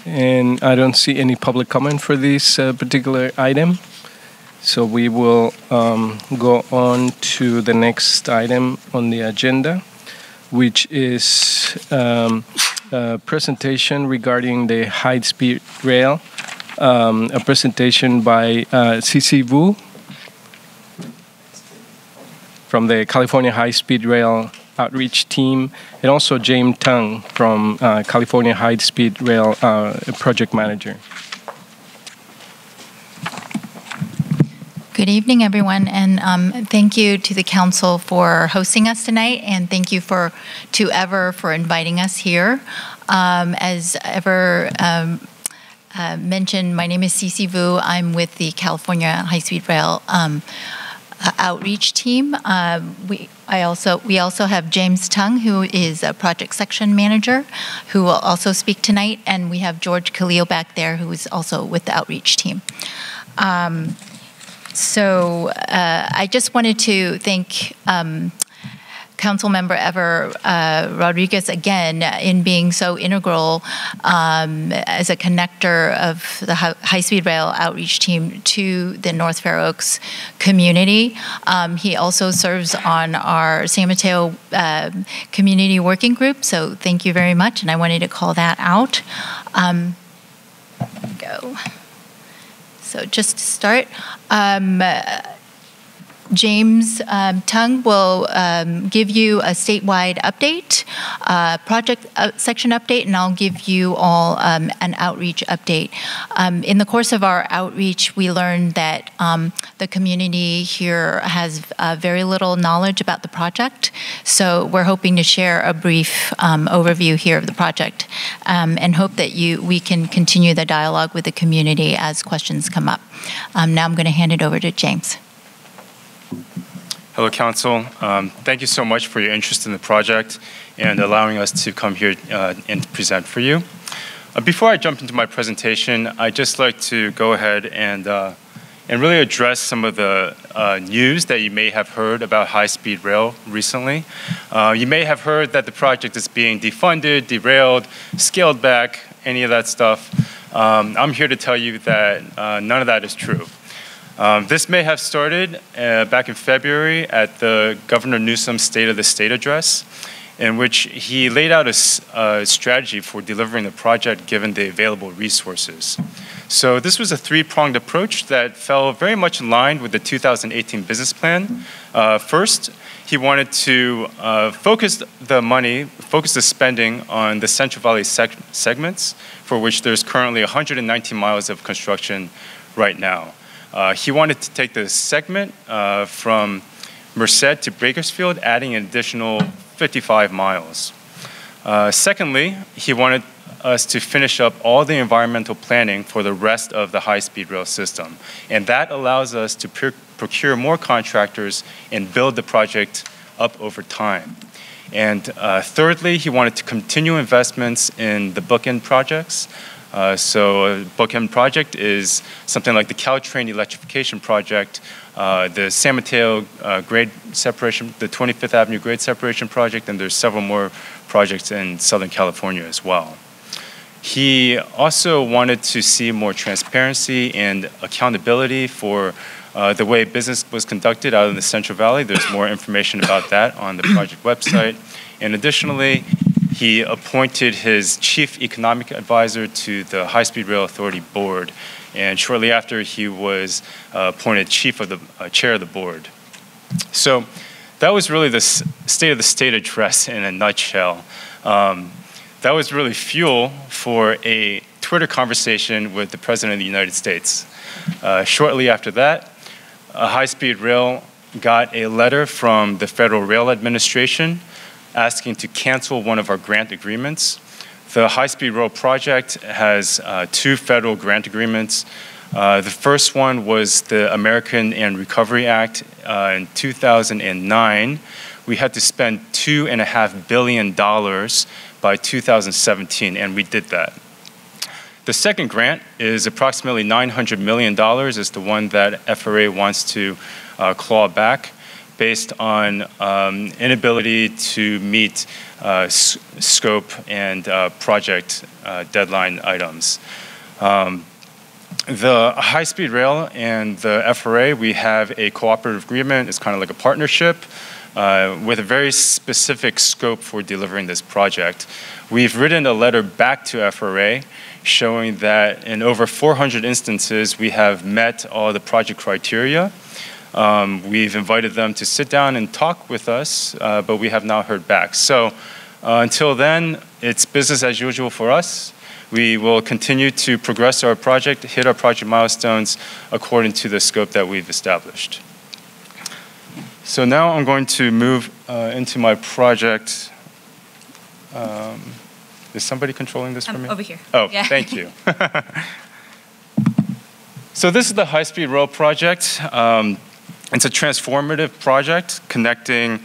Speaker 1: And I don't see any public comment for this particular item. So we will go on to the next item on the agenda, which is a presentation regarding the high-speed rail, a presentation by CC Vu from the California High-Speed Rail Outreach Team, and also James Tung from California High-Speed Rail Project Manager.
Speaker 13: Good evening, everyone, and thank you to the council for hosting us tonight, and thank you to Ever for inviting us here. As Ever mentioned, my name is CC Vu. I'm with the California High-Speed Rail Outreach Team. We also have James Tung, who is a project section manager, who will also speak tonight, and we have George Khalil back there, who is also with the outreach team. So I just wanted to thank Councilmember Ever Rodriguez again in being so integral as a connector of the high-speed rail outreach team to the North Fair Oaks community. He also serves on our San Mateo community working group, so thank you very much, and I wanted to call that out. So just to start, James Tung will give you a statewide update, project section update, and I'll give you all an outreach update. In the course of our outreach, we learned that the community here has very little knowledge about the project, so we're hoping to share a brief overview here of the project and hope that we can continue the dialogue with the community as questions come up. Now I'm going to hand it over to James.
Speaker 14: Hello, Council. Thank you so much for your interest in the project and allowing us to come here and present for you. Before I jump into my presentation, I'd just like to go ahead and really address some of the news that you may have heard about high-speed rail recently. You may have heard that the project is being defunded, derailed, scaled back, any of that stuff. I'm here to tell you that none of that is true. This may have started back in February at the Governor Newsom's State of the State address, in which he laid out a strategy for delivering the project given the available resources. So this was a three-pronged approach that fell very much in line with the 2018 business plan. First, he wanted to focus the spending on the Central Valley segments, for which there's currently 119 miles of construction right now. He wanted to take the segment from Merced to Bakersfield, adding an additional 55 miles. Secondly, he wanted us to finish up all the environmental planning for the rest of the high-speed rail system. And that allows us to procure more contractors and build the project up over time. And thirdly, he wanted to continue investments in the bookend projects. So a bookend project is something like the Caltrain electrification project, the San Mateo grade separation, the 25th Avenue grade separation project, and there's several more projects in Southern California as well. He also wanted to see more transparency and accountability for the way business was conducted out in the Central Valley. There's more information about that on the project website. And additionally, he appointed his chief economic advisor to the High-Speed Rail Authority board. And shortly after, he was appointed chair of the board. So that was really the State of the State address in a nutshell. That was really fuel for a Twitter conversation with the President of the United States. Shortly after that, high-speed rail got a letter from the Federal Rail Administration asking to cancel one of our grant agreements. The high-speed rail project has 2 federal grant agreements. The first one was the American and Recovery Act in 2009. We had to spend $2.5 billion by 2017, and we did that. The second grant is approximately $900 million. It's the one that FRA wants to claw back based on inability to meet scope and project deadline items. The high-speed rail and the FRA, we have a cooperative agreement. It's kind of like a partnership with a very specific scope for delivering this project. We've written a letter back to FRA showing that in over 400 instances, we have met all the project criteria. We've invited them to sit down and talk with us, but we have not heard back. So until then, it's business as usual for us. We will continue to progress our project, hit our project milestones according to the scope that we've established. So now I'm going to move into my project. Is somebody controlling this for me?
Speaker 3: Over here.
Speaker 14: Oh,
Speaker 3: yeah.
Speaker 14: Thank you. So this is the high-speed rail project. It's a transformative project connecting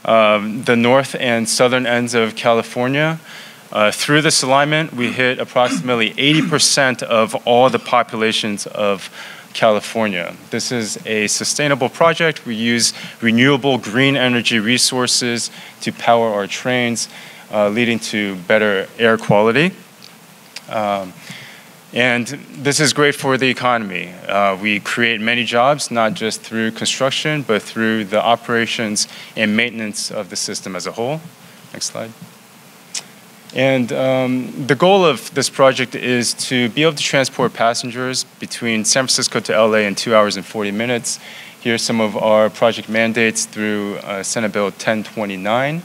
Speaker 14: the north and southern ends of California. Through this alignment, we hit approximately 80% of all the populations of California. This is a sustainable project. We use renewable green energy resources to power our trains, leading to better air quality. And this is great for the economy. We create many jobs, not just through construction, but through the operations and maintenance of the system as a whole. Next slide. And the goal of this project is to be able to transport passengers between San Francisco to LA in 2 hours and 40 minutes. Here's some of our project mandates through Senate Bill 1029.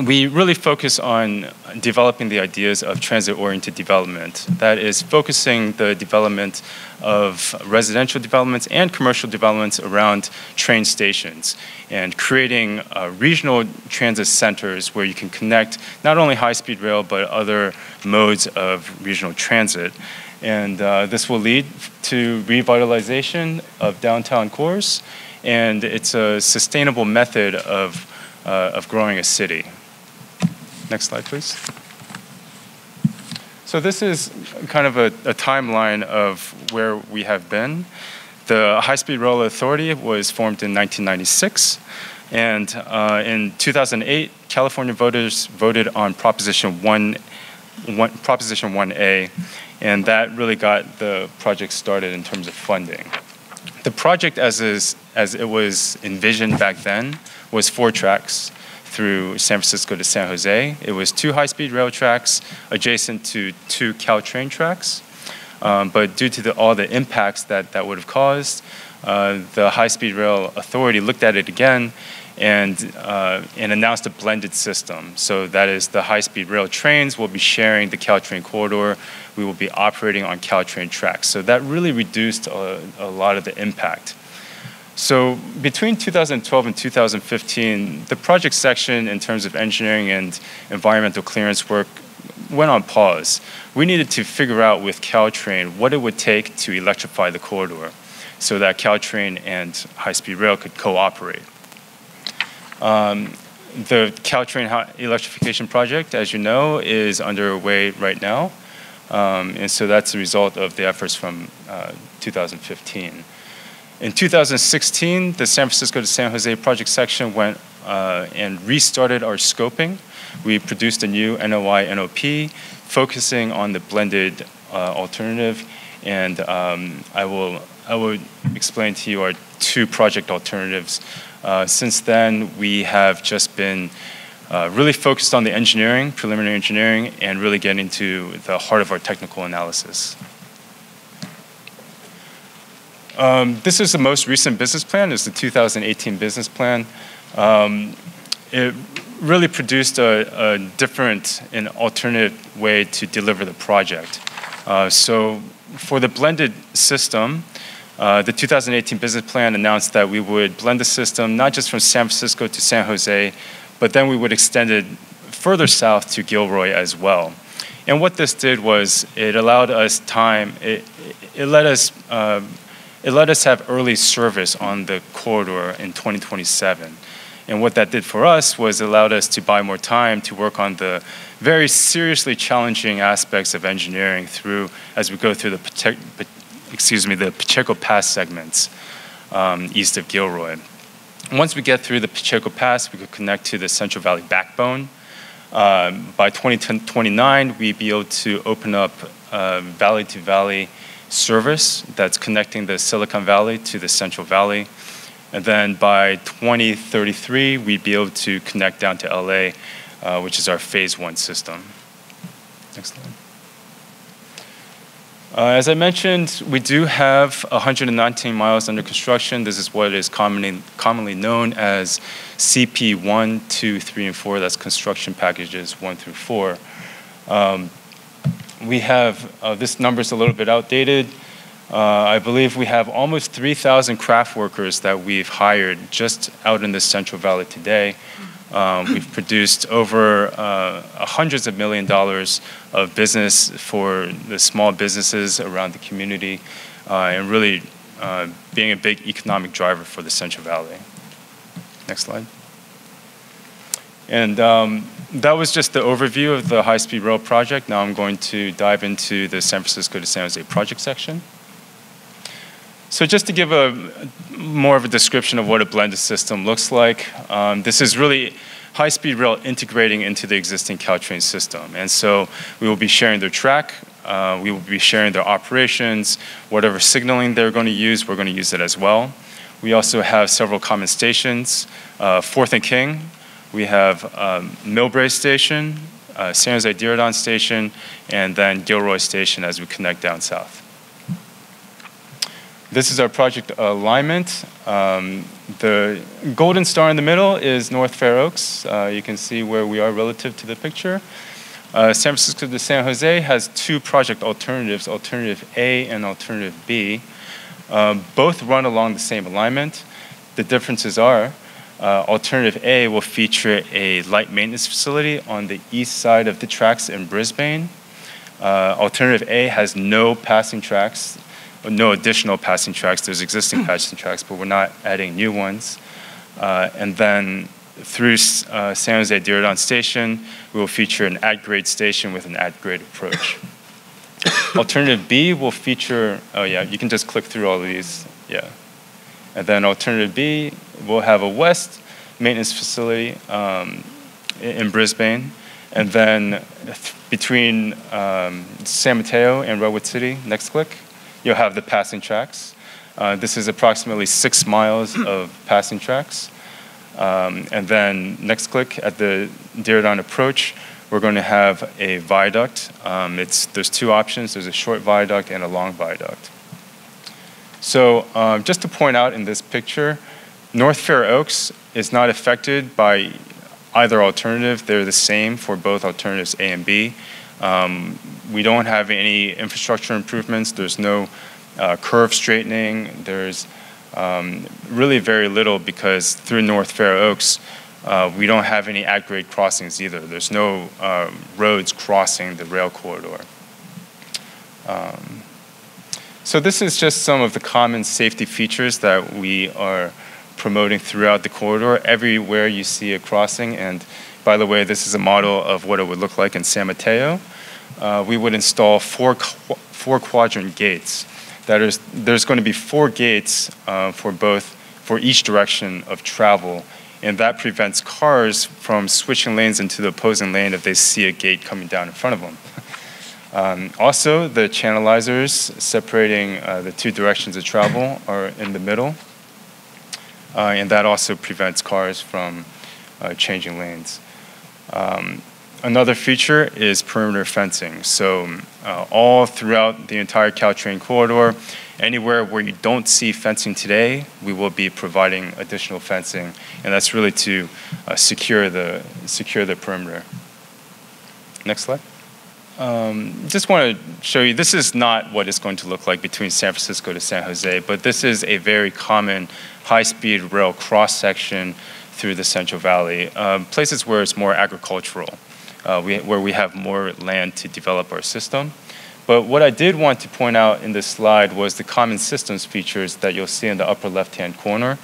Speaker 14: We really focus on developing the ideas of transit-oriented development. That is focusing the development of residential developments and commercial developments around train stations and creating regional transit centers where you can connect not only high-speed rail but other modes of regional transit. And this will lead to revitalization of downtown cores, and it's a sustainable method of growing a city. Next slide, please. So this is kind of a timeline of where we have been. The High-Speed Rail Authority was formed in 1996, and in 2008, California voters voted on Proposition 1A, and that really got the project started in terms of funding. The project, as it was envisioned back then, was 4 tracks through San Francisco to San Jose. It was 2 high-speed rail tracks adjacent to 2 Caltrain tracks. But due to all the impacts that would have caused, the High-Speed Rail Authority looked at it again and announced a blended system. So that is, the high-speed rail trains will be sharing the Caltrain corridor. We will be operating on Caltrain tracks. So that really reduced a lot of the impact. So between 2012 and 2015, the project section in terms of engineering and environmental clearance work went on pause. We needed to figure out with Caltrain what it would take to electrify the corridor so that Caltrain and high-speed rail could cooperate. The Caltrain electrification project, as you know, is underway right now. And so that's the result of the efforts from 2015. In 2016, the San Francisco to San Jose project section went and restarted our scoping. We produced a new NOI NOP focusing on the blended alternative, and I will explain to you our 2 project alternatives. Since then, we have just been really focused on the engineering, preliminary engineering, and really getting to the heart of our technical analysis. This is the most recent business plan. It's the 2018 business plan. It really produced a different and alternate way to deliver the project. So for the blended system, The 2018 business plan announced that we would blend the system not just from San Francisco to San Jose, but then we would extend it further south to Gilroy as well. And what this did was it allowed us time. It let us have early service on the corridor in 2027. And what that did for us was allowed us to buy more time to work on the very seriously challenging aspects of engineering as we go through the Pacheco Pass segments east of Gilroy. Once we get through the Pacheco Pass, we could connect to the Central Valley backbone. By 2029, we'd be able to open up valley-to-valley service that's connecting the Silicon Valley to the Central Valley. And then by 2033, we'd be able to connect down to LA, which is our phase 1 system. Next slide. As I mentioned, we do have 119 miles under construction. This is what is commonly known as CP 1, 2, 3, and 4. That's construction packages 1 through 4. We have, this number is a little bit outdated. I believe we have almost 3,000 craft workers that we've hired just out in the Central Valley today. We've produced over hundreds of $millions of business for the small businesses around the community and really being a big economic driver for the Central Valley. Next slide. And that was just the overview of the high-speed rail project. Now I'm going to dive into the San Francisco to San Jose project section. So just to give more of a description of what a blended system looks like, this is really high-speed rail integrating into the existing Caltrain system. And so we will be sharing their track, we will be sharing their operations, whatever signaling they're going to use, we're going to use it as well. We also have several common stations, 4th and King, we have Millbrae Station, San Jose Diridon Station, and then Gilroy Station as we connect down south. This is our project alignment. The golden star in the middle is North Fair Oaks. You can see where we are relative to the picture. San Francisco to San Jose has 2 project alternatives, Alternative A and Alternative B. Both run along the same alignment. The differences are Alternative A will feature a light maintenance facility on the east side of the tracks in Brisbane. Alternative A has no passing tracks. No additional passing tracks. There's existing passing tracks, but we're not adding new ones. And then through San Jose Diridon Station, we will feature an at-grade station with an at-grade approach. Alternative B will feature, oh yeah, you can just click through all of these, yeah. And then Alternative B will have a west maintenance facility in Brisbane. And then between San Mateo and Redwood City, next click, you'll have the passing tracks. This is approximately 6 miles of passing tracks. And then next click at the Diridon approach, we're going to have a viaduct. There's 2 options. There's a short viaduct and a long viaduct. So just to point out in this picture, North Fair Oaks is not affected by either alternative. They're the same for both alternatives A and B. We don't have any infrastructure improvements. There's no curve straightening. There's really very little because through North Fair Oaks, we don't have any at-grade crossings either. There's no roads crossing the rail corridor. So this is just some of the common safety features that we are promoting throughout the corridor. Everywhere you see a crossing, and by the way, this is a model of what it would look like in San Mateo. We would install four quadrant gates. There's going to be 4 gates for each direction of travel, and that prevents cars from switching lanes into the opposing lane if they see a gate coming down in front of them. Also, the channelizers separating the 2 directions of travel are in the middle, and that also prevents cars from changing lanes. Another feature is perimeter fencing. So all throughout the entire Caltrain corridor, anywhere where you don't see fencing today, we will be providing additional fencing, and that's really to secure the perimeter. Next slide. just want to show you, this is not what it's going to look like between San Francisco to San Jose, but this is a very common high-speed rail cross-section through the Central Valley, places where it's more agricultural, where we have more land to develop our system. But what I did want to point out in this slide was the common systems features that you'll see in the upper left-hand corner.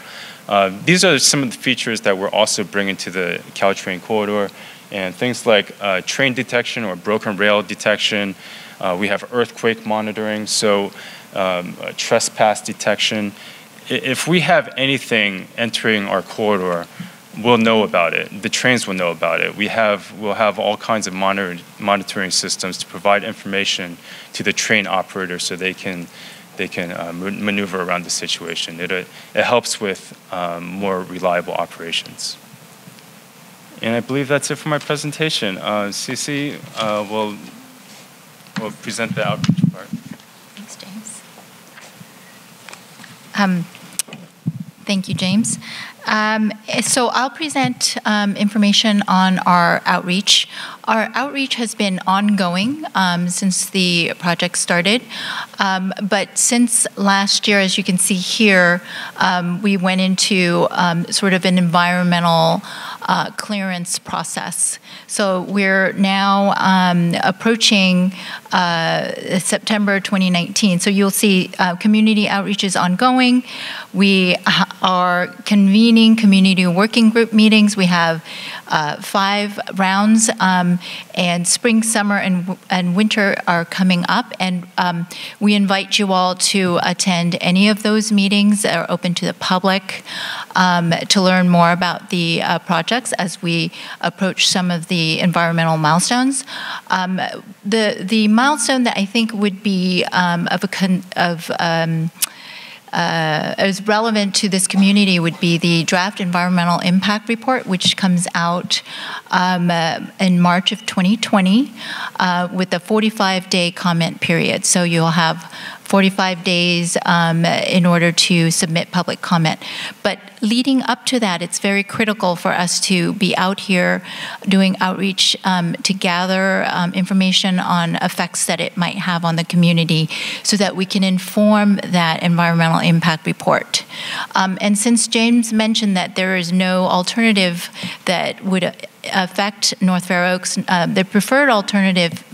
Speaker 14: These are some of the features that we're also bringing to the Caltrain corridor, and things like train detection or broken rail detection. We have earthquake monitoring, so trespass detection. If we have anything entering our corridor, we'll know about it. The trains will know about it. We'll have all kinds of monitoring systems to provide information to the train operator so they can maneuver around the situation. It helps with more reliable operations. And I believe that's it for my presentation. Cece will present the outreach part.
Speaker 13: Thanks, James. Thank you, James. So I'll present information on our outreach. Our outreach has been ongoing since the project started, but since last year, as you can see here, we went into sort of an environmental clearance process. So we're now approaching September 2019. So you'll see community outreach is ongoing. We are convening community working group meetings. We have 5 rounds, and spring, summer, and winter are coming up. And we invite you all to attend any of those meetings that are open to the public to learn more about the projects as we approach some of the environmental milestones. The milestone that I think would be as relevant to this community would be the draft environmental impact report, which comes out in March of 2020 with a 45-day comment period. So you'll have 45 days in order to submit public comment. But leading up to that, it's very critical for us to be out here doing outreach to gather information on effects that it might have on the community so that we can inform that environmental impact report. And since James mentioned that there is no alternative that would affect North Fair Oaks, the preferred alternative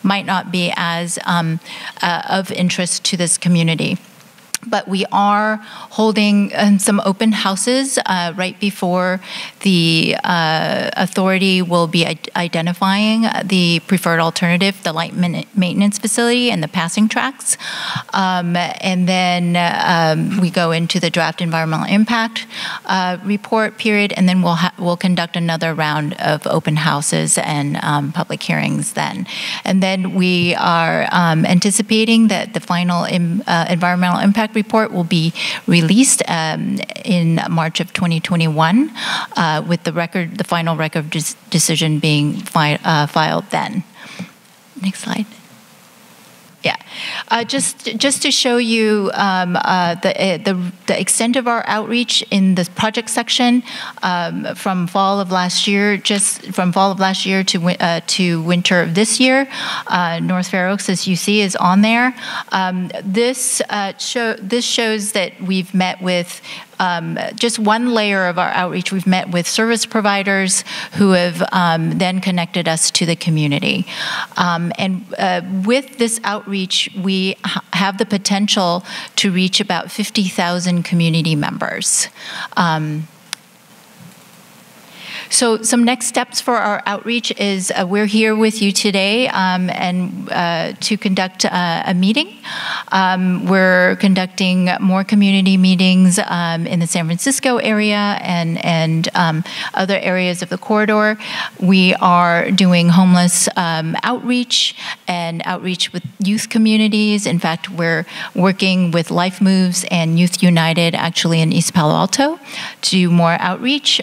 Speaker 13: might not be as of interest to this community. But we are holding some open houses right before the authority will be identifying the preferred alternative, the light maintenance facility and the passing tracks. And then we go into the draft environmental impact report period, and then we'll conduct another round of open houses and public hearings then. And then we are anticipating that the final environmental impact report will be released in March of 2021 with the final record decision being filed then. Next slide. Yeah, just to show you the extent of our outreach in the project section from fall of last year, to winter of this year. North Fair Oaks, as you see, is on there. This shows that we've met with just one layer of our outreach. We've met with service providers who have then connected us to the community. And with this outreach, we have the potential to reach about 50,000 community members. So some next steps for our outreach is we're here with you today and to conduct a meeting. We're conducting more community meetings in the San Francisco area and other areas of the corridor. We are doing homeless outreach and outreach with youth communities. In fact, we're working with Life Moves and Youth United actually in East Palo Alto to do more outreach.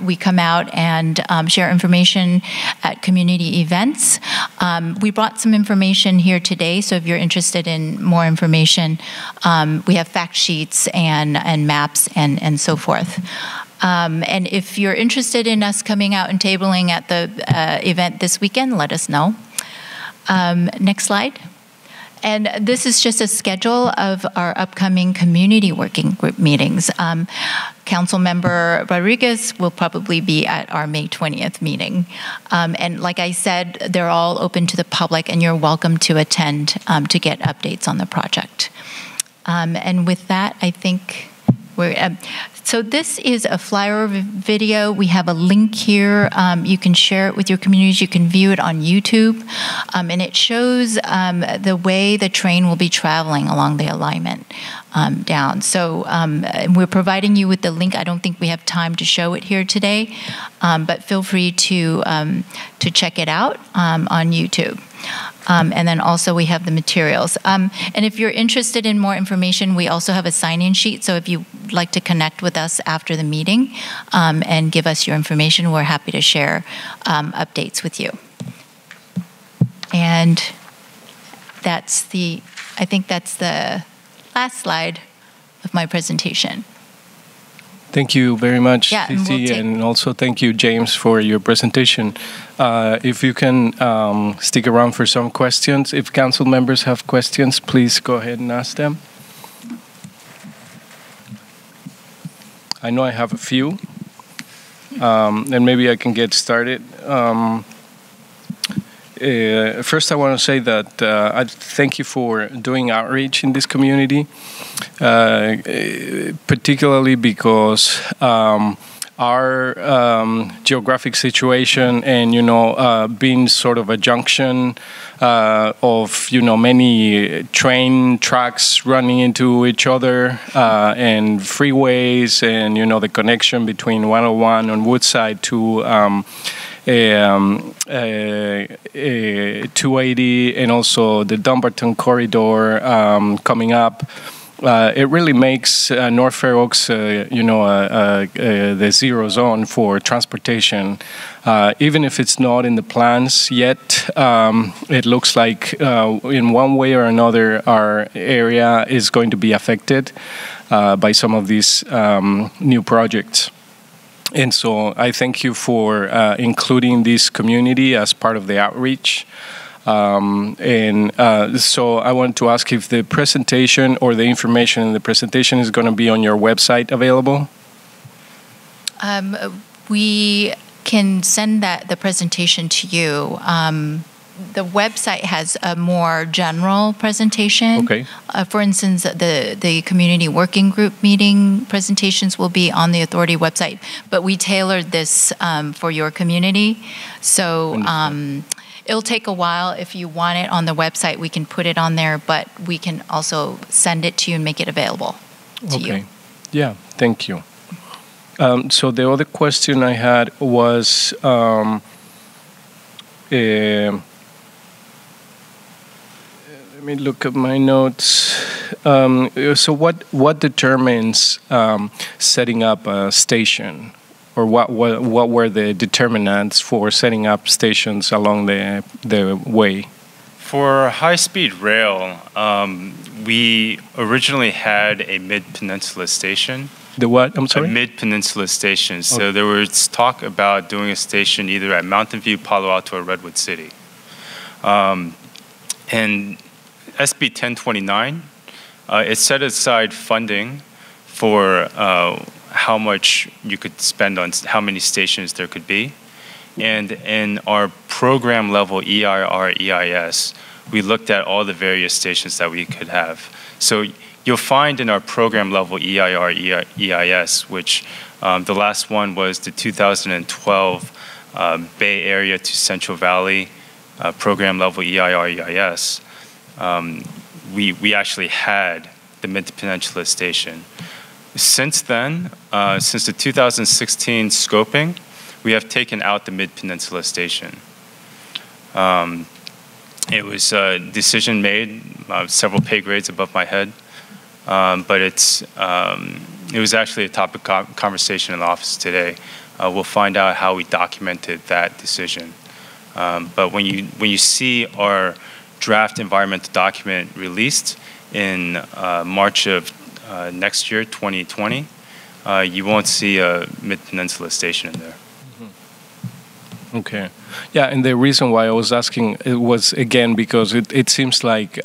Speaker 13: We come out and share information at community events. We brought some information here today, so if you're interested in more information, we have fact sheets and maps and so forth. And if you're interested in us coming out and tabling at the event this weekend, let us know. Next slide. And this is just a schedule of our upcoming community working group meetings. Councilmember Rodriguez will probably be at our May 20th meeting. And like I said, they're all open to the public, and you're welcome to attend to get updates on the project. And with that, I think we're... So this is a flyover video. We have a link here. You can share it with your communities. You can view it on YouTube. And it shows the way the train will be traveling along the alignment down. So we're providing you with the link. I don't think we have time to show it here today, but feel free to check it out on YouTube. And then also we have the materials. And if you're interested in more information, we also have a sign-in sheet. So if you'd like to connect with us after the meeting and give us your information, we're happy to share updates with you. And I think that's the last slide of my presentation.
Speaker 1: Thank you very much,
Speaker 13: Yeah,
Speaker 1: Cici, and also thank you, James, for your presentation. If you can stick around for some questions. If council members have questions, please go ahead and ask them. I know I have a few, and maybe I can get started. First, I want to say that I thank you for doing outreach in this community, particularly because our geographic situation and, being sort of a junction of, many train tracks running into each other and freeways and, the connection between 101 on Woodside to 280 and also the Dumbarton corridor coming up. It really makes North Fair Oaks, the zero zone for transportation. Even if it's not in the plans yet, it looks like in one way or another our area is going to be affected by some of these new projects. And so I thank you for including this community as part of the outreach. So I wanted to ask if the presentation or the information in the presentation is going to be on your website available?
Speaker 13: We can send the presentation to you. The website has a more general presentation.
Speaker 1: Okay.
Speaker 13: For instance, the community working group meeting presentations will be on the authority website, but we tailored this for your community. So it'll take a while. If you want it on the website, we can put it on there, but we can also send it to you and make it available to you.
Speaker 1: Okay. Yeah, thank you. So the other question I had was let me look at my notes. So what determines setting up a station, or what were the determinants for setting up stations along the way?
Speaker 14: For high-speed rail, we originally had a mid-peninsula station.
Speaker 1: The what? I'm sorry?
Speaker 14: A mid-peninsula station. So there was talk about doing a station either at Mountain View, Palo Alto, or Redwood City. And SB 1029, it set aside funding for how much you could spend on how many stations there could be. And in our program level EIR, EIS, we looked at all the various stations that we could have. So you'll find in our program level EIR, EIS, which the last one was the 2012 Bay Area to Central Valley program level EIR, EIS. We actually had the Mid-Peninsula Station. Since then, since the 2016 scoping, we have taken out the Mid-Peninsula Station. It was a decision made several pay grades above my head, but it was actually a topic of conversation in the office today. We'll find out how we documented that decision. But when you see our draft environmental document released in March of next year, 2020, you won't see a Mid-Peninsula station in there.
Speaker 1: Okay. Yeah, and the reason why I was asking it was, again, because it seems like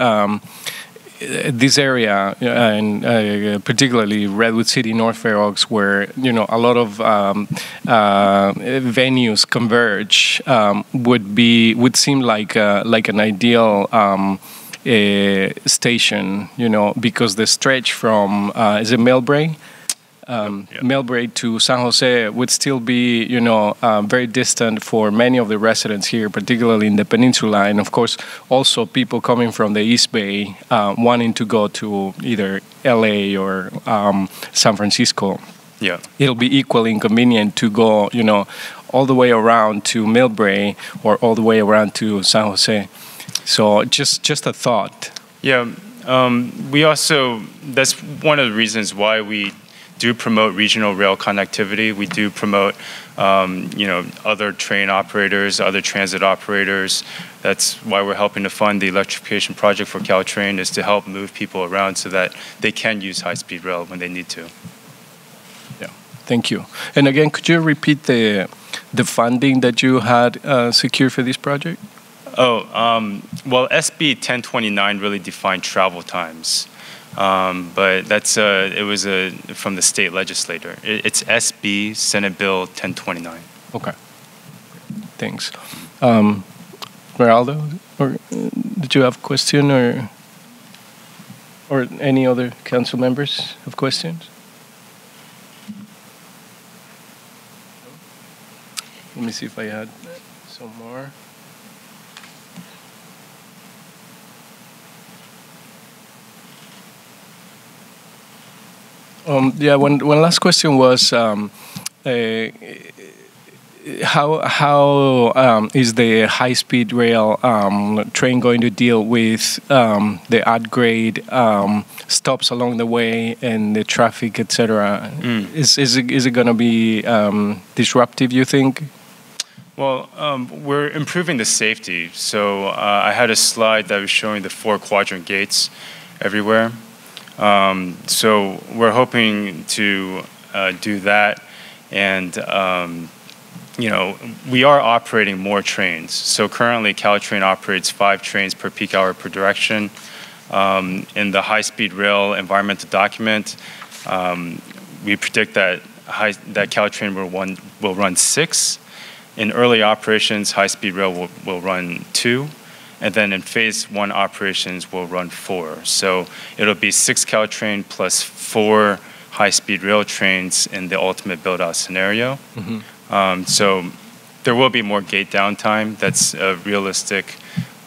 Speaker 1: this area, and particularly Redwood City, North Fair Oaks, where a lot of venues converge, would seem like an ideal station, because the stretch from is it Millbrae? Millbrae to San Jose would still be, very distant for many of the residents here, particularly in the peninsula, and of course, also people coming from the East Bay wanting to go to either LA or San Francisco.
Speaker 14: Yeah,
Speaker 1: it'll be equally inconvenient to go, all the way around to Millbrae or all the way around to San Jose. So just a thought.
Speaker 14: Yeah, we also, that's one of the reasons why we do promote regional rail connectivity. We do promote, other train operators, other transit operators. That's why we're helping to fund the electrification project for Caltrain, is to help move people around so that they can use high-speed rail when they need to.
Speaker 1: Yeah, thank you. And again, could you repeat the funding that you had secured for this project?
Speaker 14: Well, SB 1029 really defined travel times. But that's it was from the state legislator. It's SB Senate Bill 1029.
Speaker 1: Okay. Thanks. Meraldo, or did you have a question, or any other council members have questions? Let me see if I had some more. One last question was, how is the high-speed rail train going to deal with the at-grade stops along the way and the traffic, etc.? Is it going to be disruptive, you think?
Speaker 14: Well, we're improving the safety. So I had a slide that was showing the 4-quadrant gates everywhere. So we're hoping to do that, and we are operating more trains. So currently, Caltrain operates 5 trains per peak hour per direction. In the high-speed rail environmental document, we predict that Caltrain will run 6. In early operations, high-speed rail will run 2. And then in phase 1 operations, we'll run 4. So it'll be 6 Caltrain plus 4 high-speed rail trains in the ultimate build-out scenario. Mm-hmm. So there will be more gate downtime. That's a realistic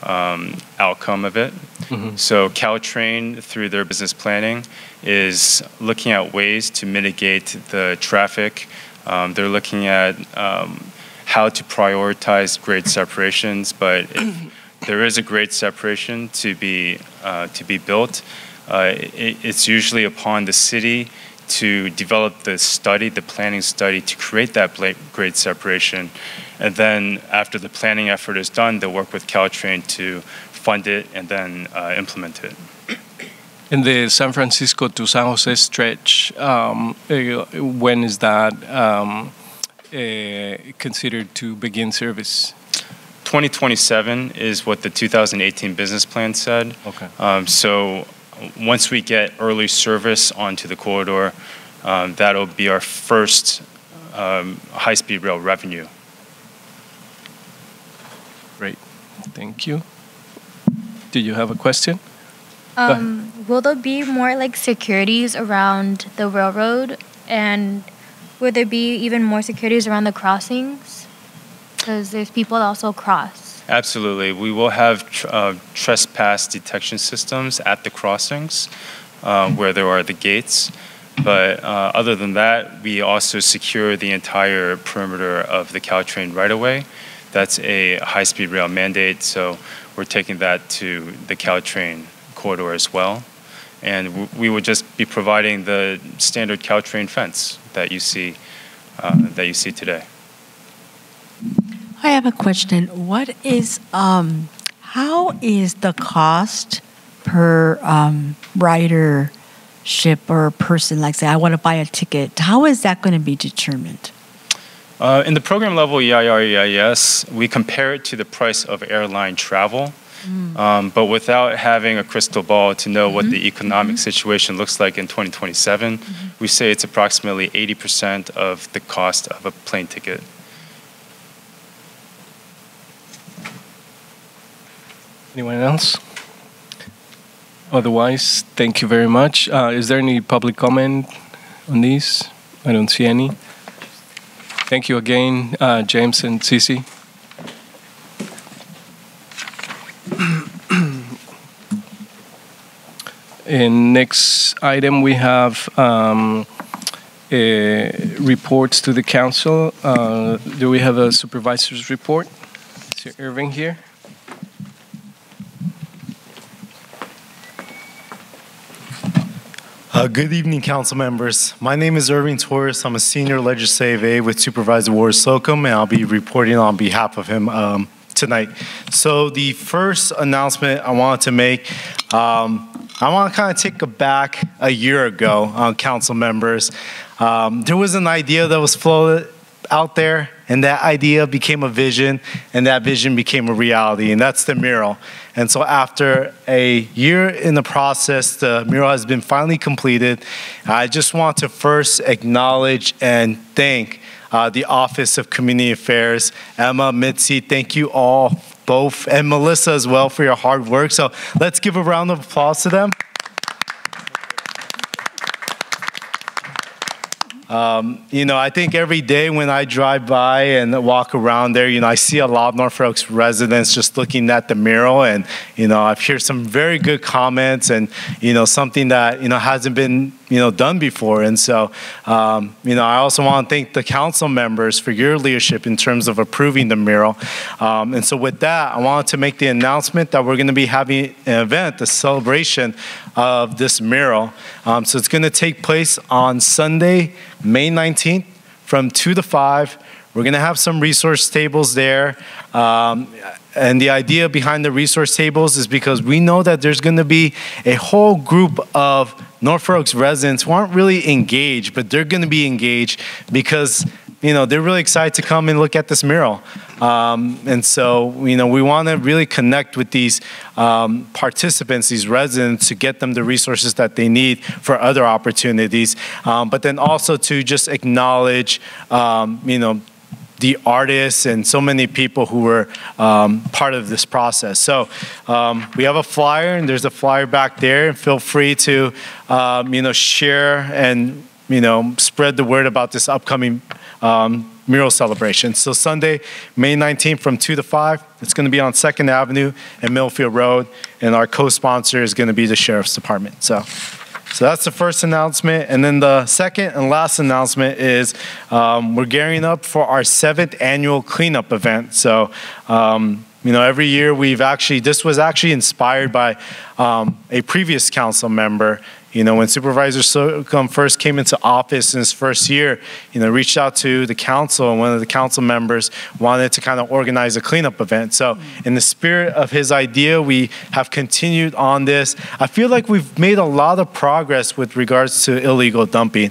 Speaker 14: outcome of it. Mm-hmm. So Caltrain, through their business planning, is looking at ways to mitigate the traffic. They're looking at how to prioritize grade separations, but if there is a grade separation to be built, it's usually upon the city to develop the planning study to create that grade separation. And then after the planning effort is done, they'll work with Caltrain to fund it and then implement it.
Speaker 1: In the San Francisco to San Jose stretch, when is that considered to begin service?
Speaker 14: 2027 is what the 2018 business plan said.
Speaker 1: Okay.
Speaker 14: So once we get early service onto the corridor, that'll be our first high-speed rail revenue.
Speaker 1: Great. Thank you. Do you have a question?
Speaker 15: Will there be more like securities around the railroad, and will there be even more securities around the crossings? Because there's people that also cross.
Speaker 14: Absolutely. We will have trespass detection systems at the crossings where there are the gates. But other than that, we also secure the entire perimeter of the Caltrain right-of-way. That's a high-speed rail mandate, so we're taking that to the Caltrain corridor as well. And we would just be providing the standard Caltrain fence that you see today.
Speaker 6: I have a question. What is, how is the cost per rider or a person, like say, I want to buy a ticket, how is that going to be determined?
Speaker 14: In the program level EIR/EIS, we compare it to the price of airline travel, but without having a crystal ball to know what the economic situation looks like in 2027, we say it's approximately 80% of the cost of a plane ticket.
Speaker 1: Anyone else? Otherwise, thank you very much. Is there any public comment on these? I don't see any. Thank you again, James and Cici. And next item, we have reports to the council. Do we have a supervisor's report? Is Irving here?
Speaker 10: Good evening, council members. My name is Irving Torres. I'm a senior legislative aide with Supervisor Ward Slocum, and I'll be reporting on behalf of him tonight. So the first announcement I wanted to make, I want to kind of take it back a year ago, council members. There was an idea that was floated out there, and that idea became a vision, and that vision became a reality, and that's the mural. And so after a year in the process, the mural has been finally completed. I just want to first acknowledge and thank the Office of Community Affairs, Emma, Mitzi, thank you all, both, and Melissa as well for your hard work. So let's give a round of applause to them. You know, I think every day when I drive by and walk around there, you know, I see a lot of North Oaks residents just looking at the mural, and, you know, I've heard some very good comments, and, you know, something that, you know, hasn't been, you know, done before. And so, you know, I also want to thank the council members for your leadership in terms of approving the mural. And so with that, I wanted to make the announcement that we're going to be having an event, a celebration of this mural. So it's going to take place on Sunday, May 19th from 2 to 5. We're going to have some resource tables there. And the idea behind the resource tables is because we know that there's going to be a whole group of North Oaks residents who aren't really engaged, but they're going to be engaged because, you know, they're really excited to come and look at this mural. And so, you know, we want to really connect with these participants, these residents, to get them the resources that they need for other opportunities, but then also to just acknowledge, you know, the artists and so many people who were part of this process. So we have a flyer, and there's a flyer back there. Feel free to, you know, share and, you know, spread the word about this upcoming mural celebration. So Sunday, May 19th from 2 to 5, it's going to be on 2nd Avenue and Millfield Road, and our co-sponsor is going to be the Sheriff's Department. So that's the first announcement. And then the second and last announcement is we're gearing up for our 7th annual cleanup event. So, you know, every year this was actually inspired by a previous council member. You know, when Supervisor Slocum first came into office in his first year, you know, reached out to the council, and one of the council members wanted to kind of organize a cleanup event. So in the spirit of his idea, we have continued on this. I feel like we've made a lot of progress with regards to illegal dumping.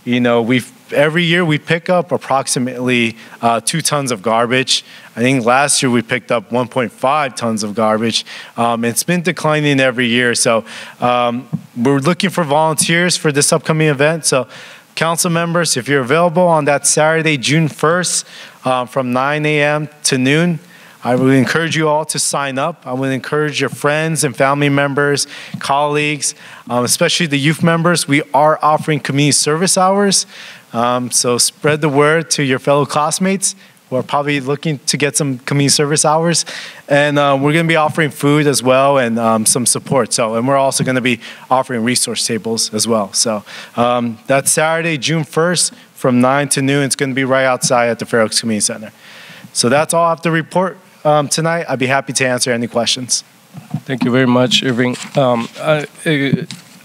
Speaker 10: You know, every year we pick up approximately 2 tons of garbage. I think last year we picked up 1.5 tons of garbage. It's been declining every year. So we're looking for volunteers for this upcoming event. So council members, if you're available on that Saturday, June 1st, from 9 a.m. to noon, I would encourage you all to sign up. I would encourage your friends and family members, colleagues, especially the youth members. We are offering community service hours. So spread the word to your fellow classmates who are probably looking to get some community service hours. And we're going to be offering food as well, and some support. And we're also going to be offering resource tables as well. So that's Saturday, June 1st from 9 to noon. It's going to be right outside at the Fair Oaks Community Center. So that's all I have to report tonight. I'd be happy to answer any questions.
Speaker 1: Thank you very much, Irving.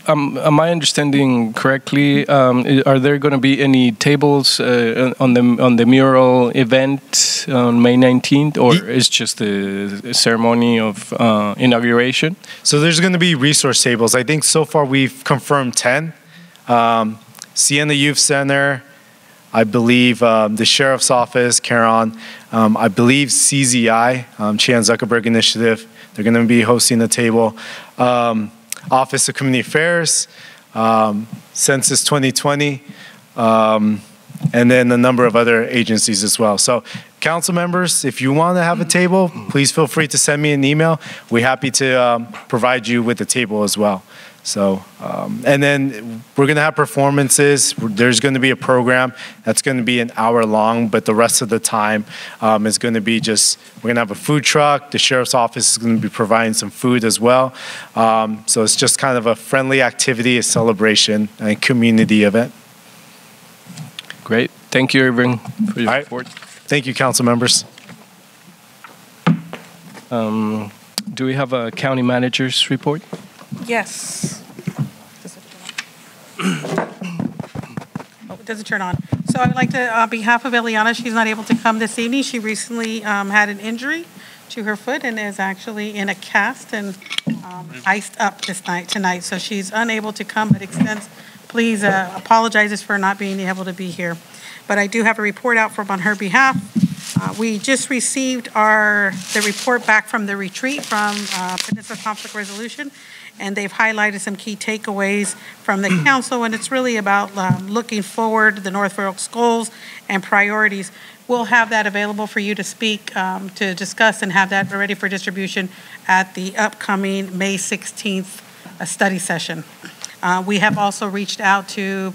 Speaker 1: am I understanding correctly? Are there going to be any tables on the mural event on May 19th, or is just the ceremony of inauguration?
Speaker 10: So there's going to be resource tables. I think so far we've confirmed 10. Siena Youth Center, I believe the Sheriff's Office, Karen, I believe CZI, Chan Zuckerberg Initiative, they're going to be hosting the table. Office of Community Affairs, Census 2020, and then a number of other agencies as well. So council members, if you want to have a table, please feel free to send me an email. We're happy to provide you with a table as well. So, and then we're going to have performances. There's going to be a program that's going to be an hour long, but the rest of the time is going to be just, we're going to have a food truck. The sheriff's office is going to be providing some food as well. So it's just kind of a friendly activity, a celebration, and community event.
Speaker 1: Great. Thank you, Irving, for your report.
Speaker 10: Thank you, council members.
Speaker 1: Do we have a county manager's report?
Speaker 16: Yes. Oh, it doesn't turn on. So I would like to, on behalf of Eliana, she's not able to come this evening. She recently had an injury to her foot and is actually in a cast and iced up tonight. So she's unable to come, but please apologizes for not being able to be here. But I do have a report out on her behalf. We just received the report back from the retreat from Peninsula Conflict Resolution, and they've highlighted some key takeaways from the council, and it's really about looking forward to the North Fair Oaks goals and priorities. We'll have that available for you to speak, to discuss, and have that ready for distribution at the upcoming May 16th study session. We have also reached out to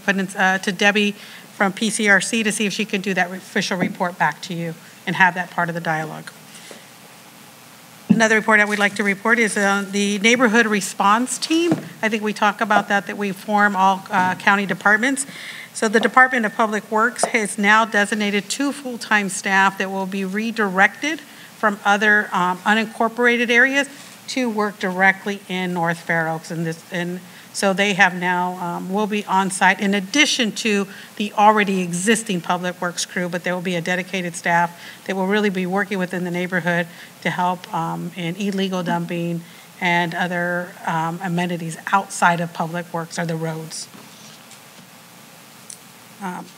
Speaker 16: Debbie from PCRC to see if she can do that official report back to you and have that part of the dialogue. Another report that we'd like to report is the neighborhood response team. I think we talk about that we form all county departments. So the Department of Public Works has now designated 2 full-time staff that will be redirected from other unincorporated areas to work directly in North Fair Oaks. And so they have now, will be on site in addition to the already existing Public Works crew, but there will be a dedicated staff that will really be working within the neighborhood to help in illegal dumping and other amenities outside of Public Works or the roads.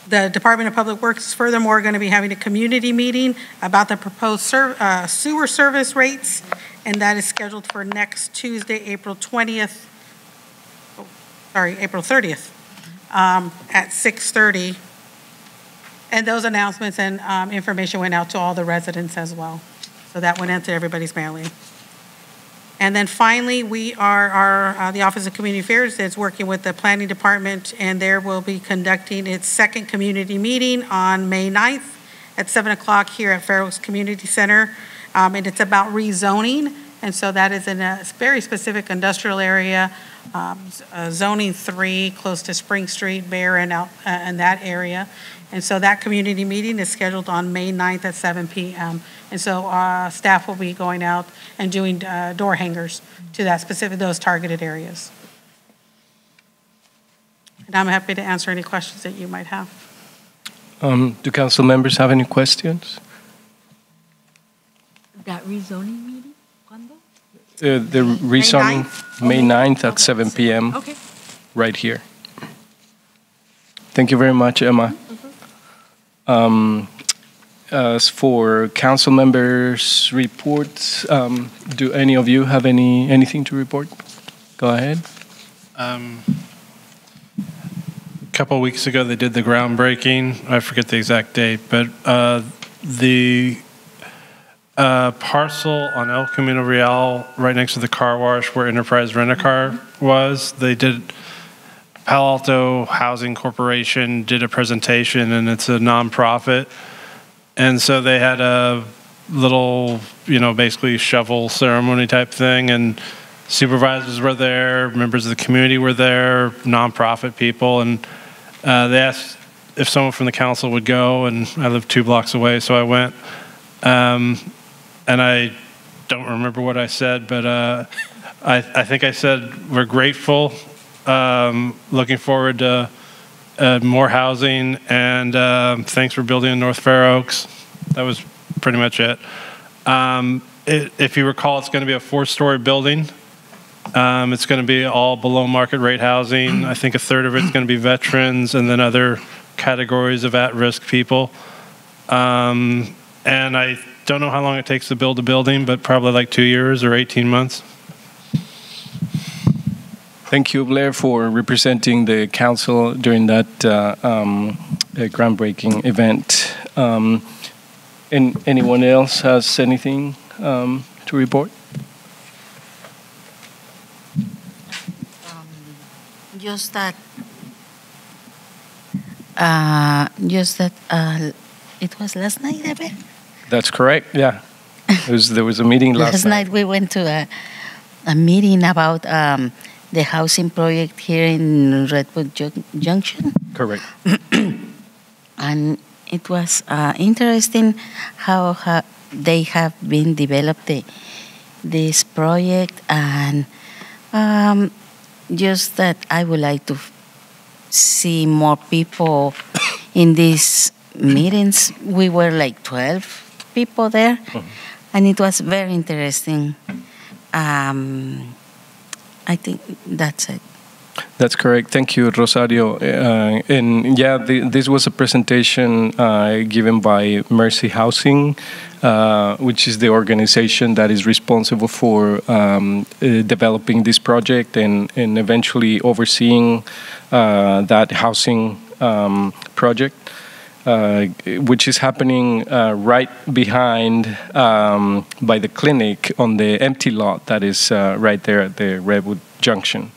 Speaker 16: The Department of Public Works is furthermore going to be having a community meeting about the proposed sewer service rates, and that is scheduled for next Tuesday, April 30th at 6:30. And those announcements and information went out to all the residents as well. So that went into everybody's mailing. And then finally, we are, the Office of Community Affairs is working with the Planning Department, and there will be conducting its second community meeting on May 9th at 7 o'clock here at Fair Oaks Community Center. And it's about rezoning. And so that is in a very specific industrial area, zoning 3, close to Spring Street, Bear, and out in that area. And so that community meeting is scheduled on May 9th at 7 p.m. And so staff will be going out and doing door hangers to those targeted areas. And I'm happy to answer any questions that you might have.
Speaker 1: Do council members have any questions?
Speaker 6: That rezoning meeting?
Speaker 1: The rezoning, May 9th at 7 p.m.
Speaker 6: Okay.
Speaker 1: Right here. Thank you very much, Emma. As for council members' reports, do any of you have anything to report? Go ahead.
Speaker 7: A couple of weeks ago, they did the groundbreaking. I forget the exact date, but the parcel on El Camino Real, right next to the car wash where Enterprise Rent-A-Car was, they did, Palo Alto Housing Corporation did a presentation, and it's a nonprofit. And so they had a little, basically shovel ceremony type thing, and supervisors were there, members of the community were there, nonprofit people, and they asked if someone from the council would go, and I live 2 blocks away, so I went. And I don't remember what I said, but I think I said we're grateful Looking forward to more housing, and thanks for building in North Fair Oaks. That was pretty much it. If you recall, it's going to be a 4-story building. It's going to be all below market rate housing. I think a third of it's going to be veterans and then other categories of at-risk people. And I don't know how long it takes to build a building, but probably like 2 years or 18 months.
Speaker 1: Thank you, Blair, for representing the council during that groundbreaking event. And anyone else has anything to report?
Speaker 12: Just that it was last night, I bet.
Speaker 1: That's correct, yeah. There was a meeting last night.
Speaker 12: Last night we went to a meeting about the housing project here in Redwood Junction.
Speaker 1: Correct.
Speaker 12: And it was interesting how they have been developed this project, and just that I would like to see more people in these meetings. We were like 12 people there, and it was very interesting. I think that's it.
Speaker 1: That's correct. Thank you, Rosario. And yeah, this was a presentation given by Mercy Housing, which is the organization that is responsible for developing this project and eventually overseeing that housing project, which is happening right behind by the clinic on the empty lot that is right there at the Redwood Junction.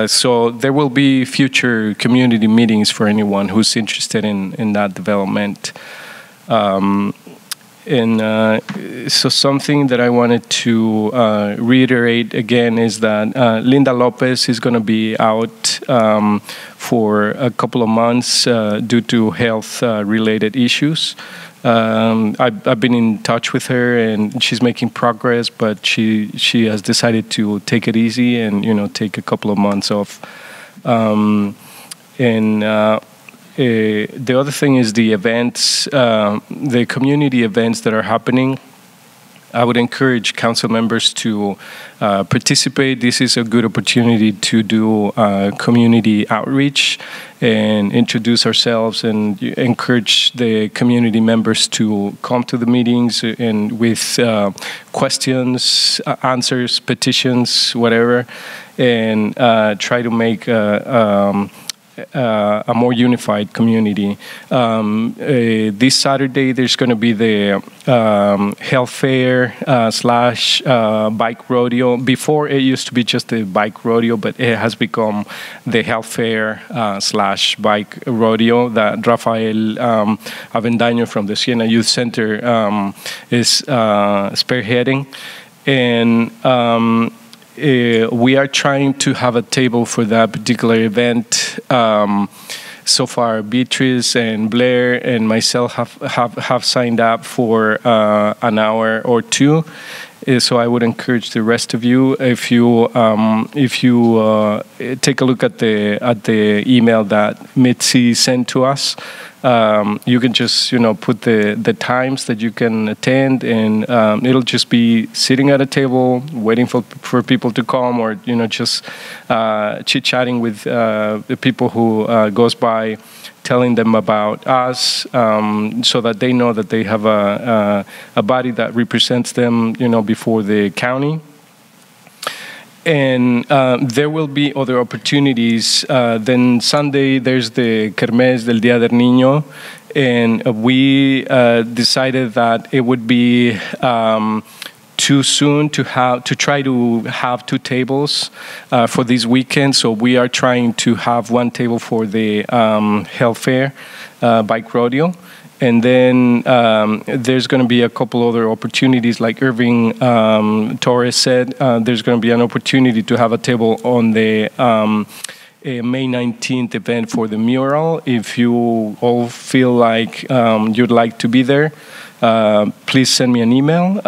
Speaker 1: So there will be future community meetings for anyone who's interested in that development. So something that I wanted to reiterate again is that Linda Lopez is going to be out for a couple of months due to health-related issues. I've been in touch with her, and she's making progress, but she has decided to take it easy and take a couple of months off. The other thing is the events, the community events that are happening. I would encourage council members to participate. This is a good opportunity to do community outreach and introduce ourselves and encourage the community members to come to the meetings and with questions, answers, petitions, whatever, and try to make a more unified community. This Saturday, there's going to be the health fair slash bike rodeo. Before, it used to be just a bike rodeo, but it has become the health fair slash bike rodeo that Rafael Avendaño from the Siena Youth Center is spearheading. And we are trying to have a table for that particular event. So far, Beatrice and Blair and myself have signed up for an hour or two. So I would encourage the rest of you, if you take a look at the email that Mitzi sent to us, you can just put the times that you can attend, and it'll just be sitting at a table waiting for people to come, or just chit-chatting with the people who goes by, telling them about us, so that they know that they have a body that represents them, before the county. And there will be other opportunities. Then Sunday, there's the Kermés del Día del Niño, and we decided that it would be too soon to try to have two tables for this weekend. So we are trying to have one table for the health fair, bike rodeo. And then there's going to be a couple other opportunities, like Irving Torres said. There's going to be an opportunity to have a table on the May 19th event for the mural. If you all feel like you'd like to be there, please send me an email.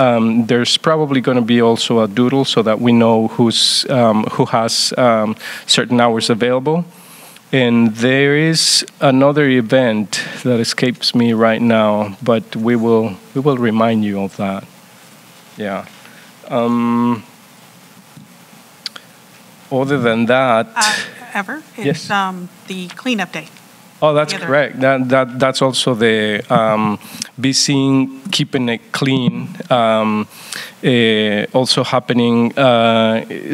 Speaker 1: There's probably going to be also a doodle so that we know who has certain hours available. And there is another event that escapes me right now, but we will remind you of that. Yeah. Other than that,
Speaker 16: it's the cleanup day.
Speaker 1: Oh, that's correct. That's also the Be Seen, Keeping It Clean, also happening.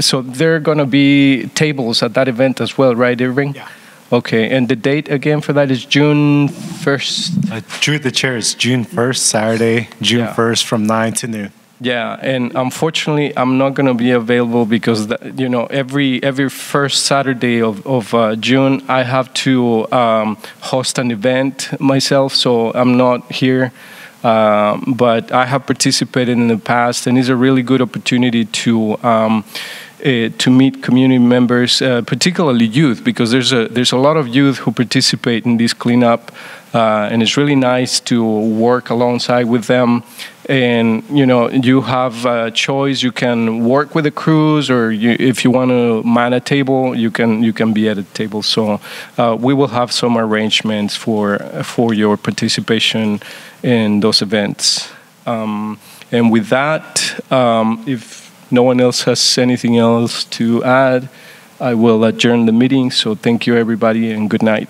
Speaker 1: So there are going to be tables at that event as well, right, Irving?
Speaker 10: Yeah.
Speaker 1: Okay, and the date again for that is June 1st?
Speaker 10: Drew, the chair is June 1st, Saturday, June 1st from 9 to noon.
Speaker 1: Yeah, and unfortunately, I'm not going to be available because every first Saturday of June, I have to host an event myself, so I'm not here. But I have participated in the past, and it's a really good opportunity to meet community members, particularly youth, because there's a lot of youth who participate in this cleanup, and it's really nice to work alongside with them. And you have a choice. You can work with the crews, or if you want to man a table, you can be at a table. So we will have some arrangements for your participation in those events. And with that, if no one else has anything else to add, I will adjourn the meeting. So thank you, everybody, and good night.